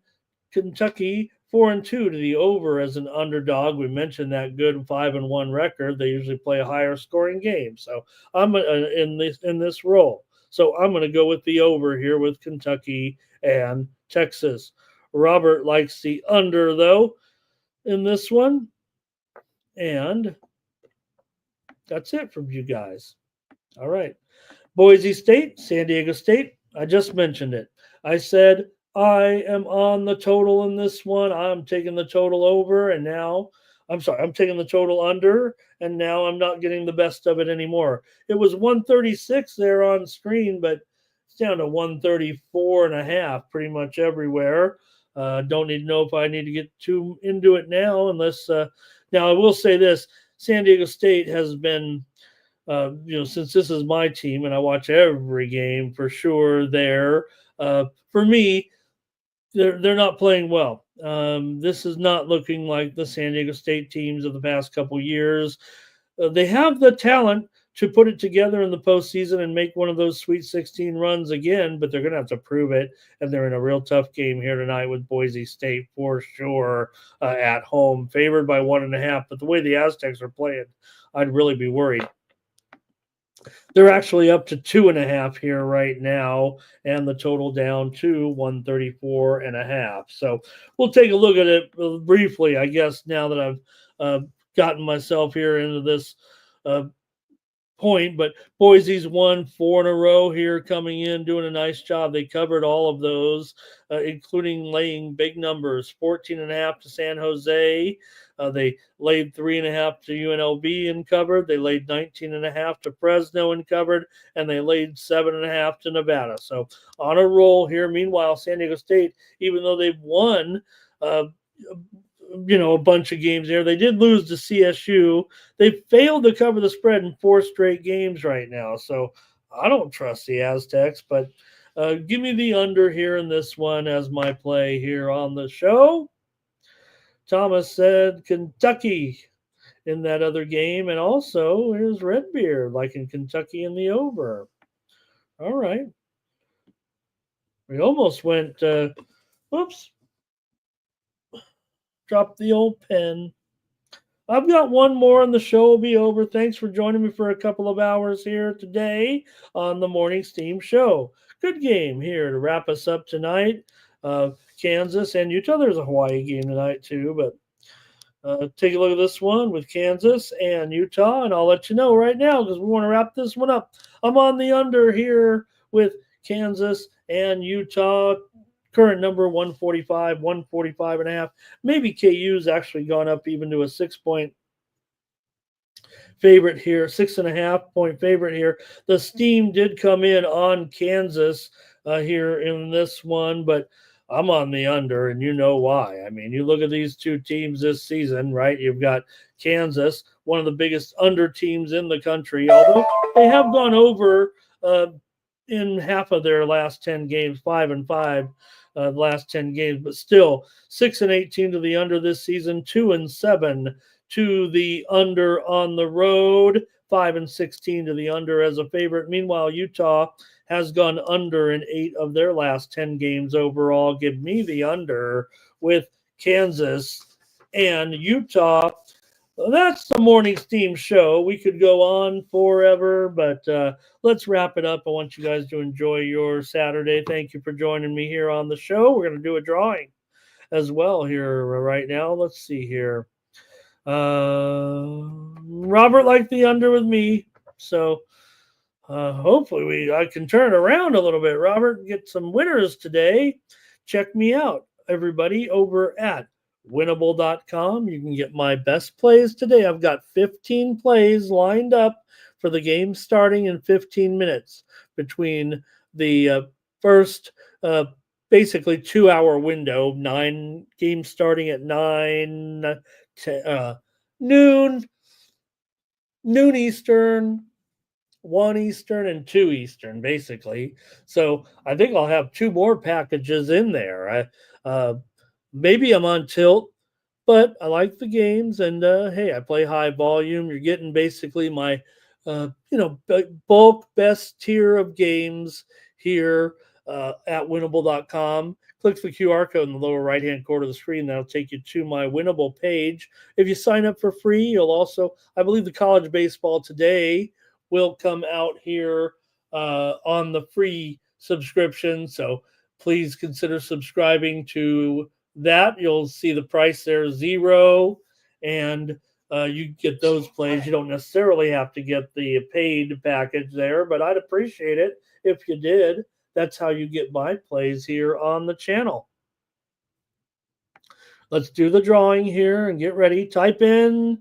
Kentucky 4-2 to the over as an underdog. We mentioned that good 5-1 record. They usually play a higher scoring game, so I'm in this role. So I'm going to go with the over here with Kentucky and Texas. Robert likes the under, though, in this one. And that's it from you guys. All right. Boise State, San Diego State. I just mentioned it. I said I am on the total in this one. I'm taking the total over, and now I'm taking the total under, and now I'm not getting the best of it anymore. It was 136 there on screen, but it's down to 134.5 pretty much everywhere. Don't need to know if I need to get too into it now, unless now I will say this: San Diego State has been, since this is my team and I watch every game for sure. There, for me, they're not playing well. This is not looking like the San Diego State teams of the past couple years. They have the talent to put it together in the postseason and make one of those Sweet 16 runs again, but they're going to have to prove it. And they're in a real tough game here tonight with Boise State for sure at home, favored by 1.5. But the way the Aztecs are playing, I'd really be worried. They're actually up to 2.5 here right now, and the total down to 134.5. So we'll take a look at it briefly, I guess, now that I've gotten myself here into this point. But Boise's won 4 in a row here coming in, doing a nice job. They covered all of those, including laying big numbers, 14.5 to San Jose. They laid 3.5 to UNLV and covered. They laid 19.5 to Fresno and covered, and they laid 7.5 to Nevada. So on a roll here. Meanwhile, San Diego State, even though they've won, a bunch of games there, they did lose to CSU. They failed to cover the spread in 4 straight games right now. So I don't trust the Aztecs, but give me the under here in this one as my play here on the show. Thomas said Kentucky in that other game, and also here's Redbeard liking Kentucky in the over. All right. We almost went, whoops, dropped the old pen. I've got one more and the show will be over. Thanks for joining me for a couple of hours here today on the Morning Steam Show. Good game here to wrap us up tonight. Kansas and Utah. There's a Hawaii game tonight too, but take a look at this one with Kansas and Utah, and I'll let you know right now because we want to wrap this one up. I'm on the under here with Kansas and Utah. Current number 145, 145.5. Maybe KU's actually gone up even to a 6-point favorite here, 6.5-point favorite here. The steam did come in on Kansas here in this one, but I'm on the under, and you know why. I mean, you look at these two teams this season, right? You've got Kansas, one of the biggest under teams in the country, although they have gone over in half of their last 10 games, 5-5, last 10 games, but still 6-18 to the under this season, 2-7 to the under on the road, 5-16 to the under as a favorite. Meanwhile, Utah has gone under in 8 of their last 10 games overall. Give me the under with Kansas and Utah. Well, that's the morning steam show. We could go on forever, but let's wrap it up. I want you guys to enjoy your Saturday. Thank you for joining me here on the show. We're going to do a drawing as well here right now. Let's see here. Robert liked the under with me, so hopefully I can turn around a little bit, Robert, and get some winners today. Check me out, everybody, over at winnable.com. You can get my best plays today. I've got 15 plays lined up for the game starting in 15 minutes between the first basically 2-hour window, 9 games starting at 9 noon Eastern, 1 Eastern, and 2 Eastern, basically. So I think I'll have 2 more packages in there. Maybe I'm on tilt, but I like the games, and hey, I play high volume. You're getting basically my bulk best tier of games here at winnable.com. Click the QR code in the lower right-hand corner of the screen. That'll take you to my Winnable page. If you sign up for free, you'll also, I believe the college baseball today will come out here on the free subscription. So please consider subscribing to that. You'll see the price there, $0, and you get those plays. You don't necessarily have to get the paid package there, but I'd appreciate it if you did. That's how you get my plays here on the channel. Let's do the drawing here and get ready. Type in,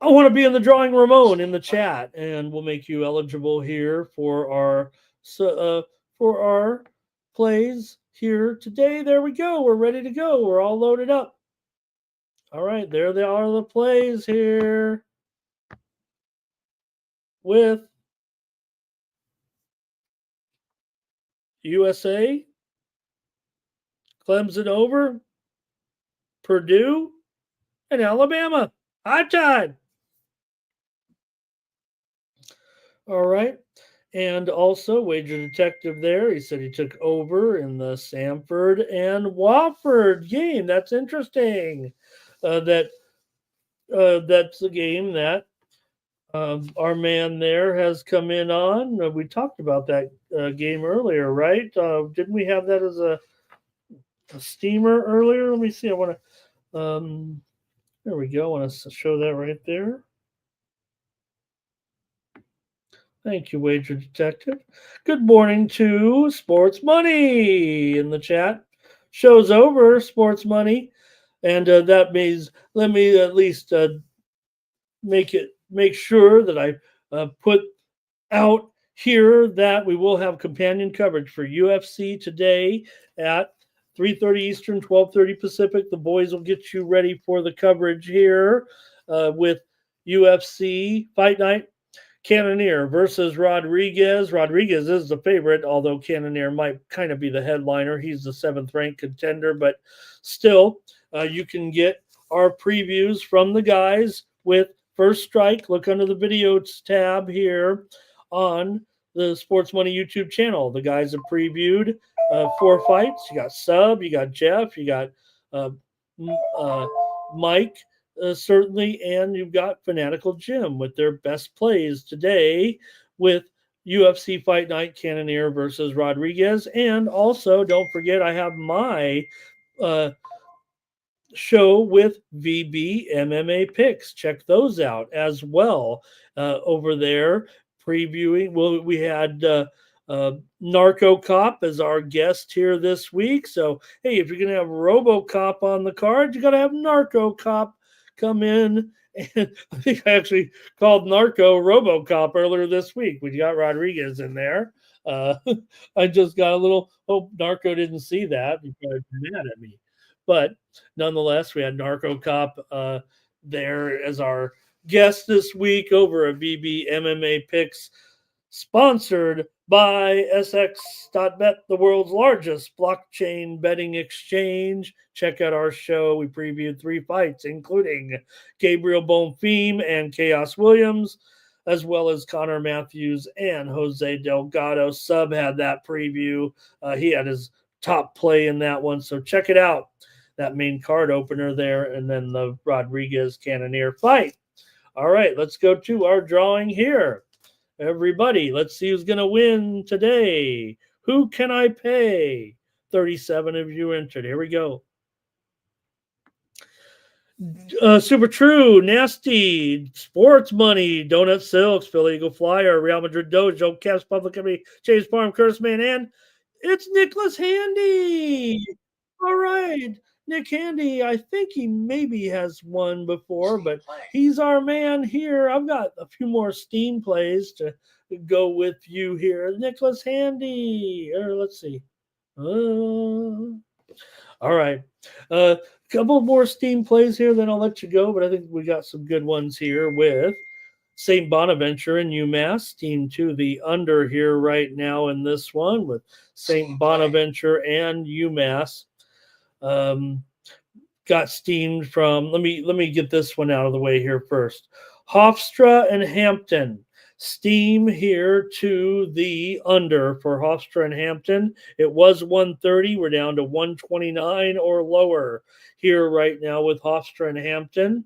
I want to be in the drawing, Ramon, in the chat, and we'll make you eligible here for our plays here today. There we go. We're ready to go. We're all loaded up. All right, there they are, the plays here with USA, Clemson over, Purdue, and Alabama. High tide. All right. And also, Wager Detective there, he said he took over in the Samford and Wofford game. That's interesting. That's the game that our man there has come in on. We talked about that game earlier, right? Didn't we have that as a steamer earlier? Let me see. I want to. There we go. I want to show that right there. Thank you, Wager Detective. Good morning to Sports Money in the chat. Show's over, Sports Money. And that means, let me at least make sure that I put out here that we will have companion coverage for UFC today at 3:30 Eastern, 12:30 Pacific. The boys will get you ready for the coverage here with UFC Fight Night. Cannonier versus Rodriguez. Rodriguez is the favorite, although Cannonier might kind of be the headliner. He's the 7th-ranked contender, but still, you can get our previews from the guys with First Strike. Look under the videos tab here on the Sports Money YouTube channel. The guys have previewed 4 fights. You got Sub, you got Jeff, you got Mike, certainly, and you've got Fanatical Jim with their best plays today with UFC Fight Night, Cannonier versus Rodriguez. And also, don't forget, I have my show with VB MMA picks. Check those out as well over there previewing. Well, we had Narco Cop as our guest here this week. So, hey, if you're going to have RoboCop on the card, you got to have Narco Cop come in. And I think I actually called Narco RoboCop earlier this week. We got Rodriguez in there. Uh, I just got a little. Hope Narco didn't see that. He probably be mad at me. But nonetheless, we had Narco Cop there as our guest this week over at VB MMA Picks, sponsored by SX.bet, the world's largest blockchain betting exchange. Check out our show. We previewed 3 fights, including Gabriel Bonfim and Chaos Williams, as well as Connor Matthews and Jose Delgado. Sub had that preview. He had his top play in that one. So check it out. That main card opener there, and then the Rodriguez Cannonier fight. All right, let's go to our drawing here. Everybody, let's see who's going to win today. Who can I pay? 37 of you entered. Here we go. Super True, Nasty, Sports Money, Donut Silks, Philly Eagle Flyer, Real Madrid Dojo, Caps Public Company, James Farm, Curse Man, and it's Nicholas Handy. All right. Nick Handy, I think he maybe has won before, but he's our man here. I've got a few more Steam plays to go with you here. Nicholas Handy. Let's see. All right. Couple more Steam plays here, then I'll let you go. But I think we got some good ones here with St. Bonaventure and UMass. Team 2, the under here right now in this one with St. Bonaventure and UMass. Got steamed from, let me get this one out of the way here first. Hofstra and Hampton. Steam here to the under for Hofstra and Hampton. It was 130. We're down to 129 or lower here right now with Hofstra and Hampton.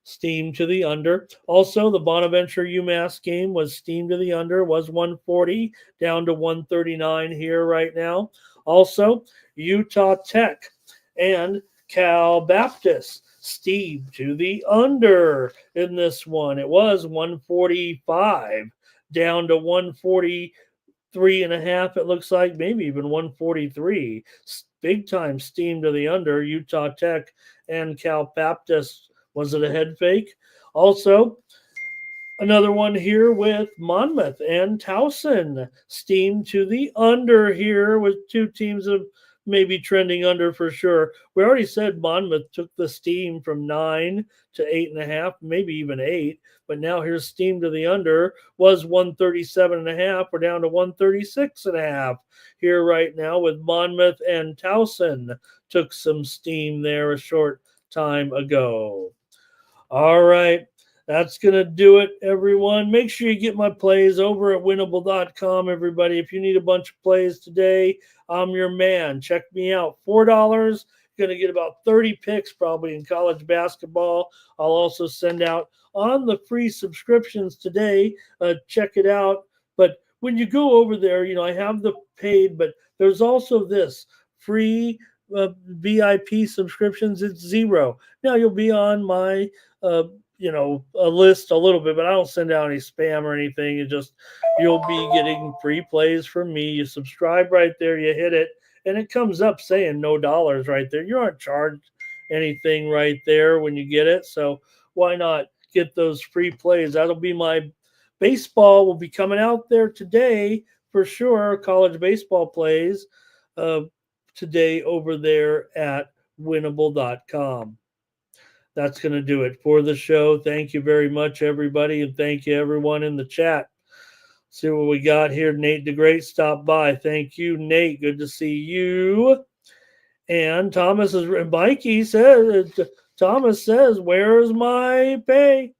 Steam to the under. Also, the Bonaventure UMass game was steam to the under, was 140, down to 139 here right now. Also, Utah Tech and Cal Baptist, steam to the under in this one. It was 145, down to 143 and a half. It looks like maybe even 143. Big time steam to the under. Utah Tech and Cal Baptist. Was it a head fake? Also, another one here with Monmouth and Towson. Steam to the under here with 2 teams of maybe trending under for sure. We already said Monmouth took the steam from 9 to 8.5, maybe even 8. But now here's steam to the under. Was 137.5. We're down to 136.5 here right now with Monmouth and Towson. Took some steam there a short time ago. All right. That's going to do it, everyone. Make sure you get my plays over at winnable.com, everybody. If you need a bunch of plays today, I'm your man. Check me out. $4. Going to get about 30 picks probably in college basketball. I'll also send out on the free subscriptions today. Check it out. But when you go over there, I have the paid, but there's also this free VIP subscriptions. It's $0. Now you'll be on my a list a little bit, but I don't send out any spam or anything. You'll be getting free plays from me. You subscribe right there, you hit it, and it comes up saying no dollars right there. You aren't charged anything right there when you get it. So why not get those free plays? That'll be my baseball will be coming out there today for sure. College baseball plays today over there at winnable.com. That's going to do it for the show. Thank you very much, everybody, and thank you, everyone in the chat. See what we got here. Nate DeGreat stopped by. Thank you, Nate. Good to see you. And Thomas says, where's my pay?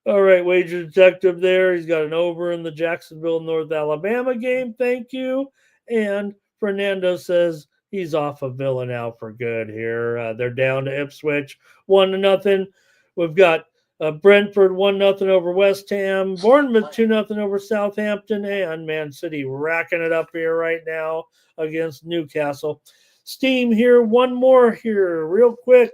All right, Wager Detective there. He's got an over in the Jacksonville, North Alabama game. Thank you. And Fernando says, he's off of Villa now for good here. They're down to Ipswich 1-0. We've got Brentford 1-0 over West Ham. Bournemouth 2-0 over Southampton. And Man City racking it up here right now against Newcastle. Steam here. One more here real quick.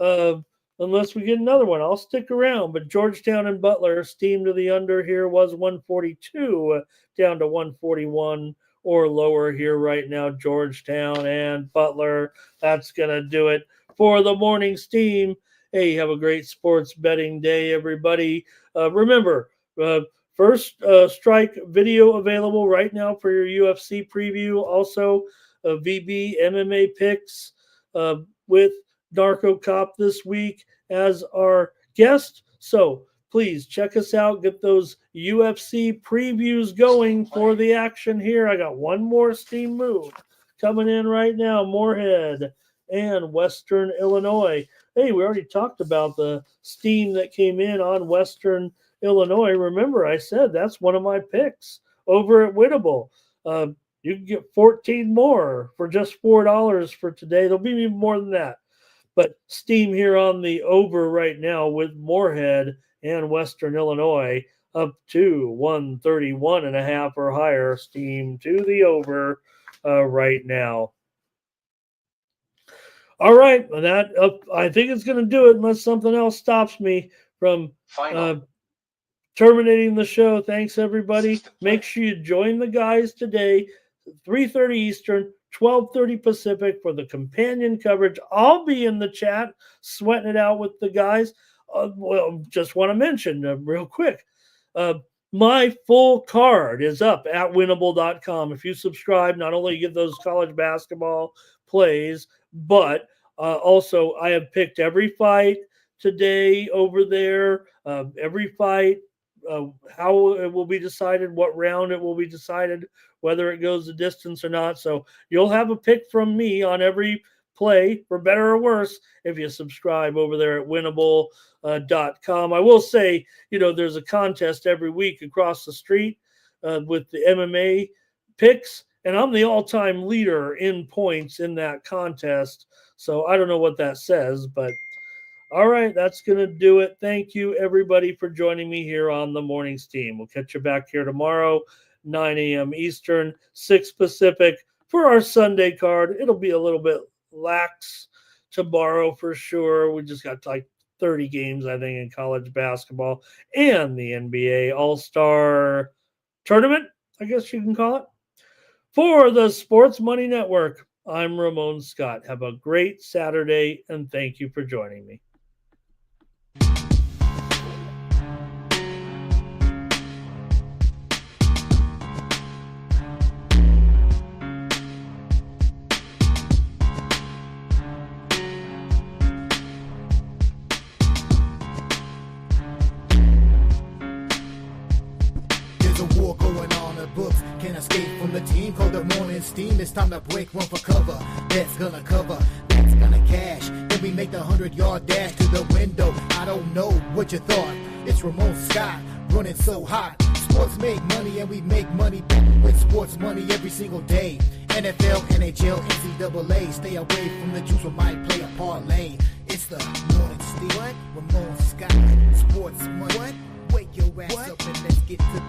Unless we get another one, I'll stick around. But Georgetown and Butler, steam to the under here was 142 down to 141. Or lower here right now, Georgetown and Butler. That's going to do it for the morning steam. Hey, have a great sports betting day, everybody. Remember, First Strike video available right now for your UFC preview. Also, VB MMA picks with Narco Cop this week as our guest. So please check us out. Get those UFC previews going for the action here. I got one more Steam move coming in right now. Moorhead and Western Illinois. Hey, we already talked about the Steam that came in on Western Illinois. Remember, I said that's one of my picks over at Winnable. You can get 14 more for just $4 for today. There'll be even more than that. But Steam here on the over right now with Moorhead and Western Illinois up to 131.5 or higher. Steam to the over right now. All right, that I think it's going to do it unless something else stops me from terminating the show. Thanks, everybody. Make sure you join the guys today, 3:30 Eastern, 12:30 Pacific for the companion coverage. I'll be in the chat sweating it out with the guys. Well, just want to mention real quick, my full card is up at winnable.com. If you subscribe, not only you get those college basketball plays, but also I have picked every fight today over there, every fight, how it will be decided, what round it will be decided, whether it goes the distance or not. So you'll have a pick from me on every play, for better or worse, if you subscribe over there at winnable.com. I will say, there's a contest every week across the street with the MMA picks, and I'm the all-time leader in points in that contest. So I don't know what that says, but all right, that's going to do it. Thank you, everybody, for joining me here on the Morning Steam. We'll catch you back here tomorrow, 9 a.m. Eastern, 6 Pacific, for our Sunday card. It'll be a little bit lax tomorrow for sure. We just got like 30 games, I think, in college basketball and the NBA All-Star Tournament, I guess you can call it. For the Sports Money Network, I'm Ramon Scott. Have a great Saturday, and thank you for joining me. Can't escape from the team, called the morning steam. It's time to break one for cover. That's gonna cover, that's gonna cash. Then we make the 100-yard dash to the window. I don't know what you thought. It's Ramon Scott, running so hot. Sports make money and we make money with sports money every single day. NFL, NHL, NCAA. Stay away from the juice, we might play a parlay. It's the morning steam. What? Ramon Scott, sports money. What? Wake your ass up and let's get to the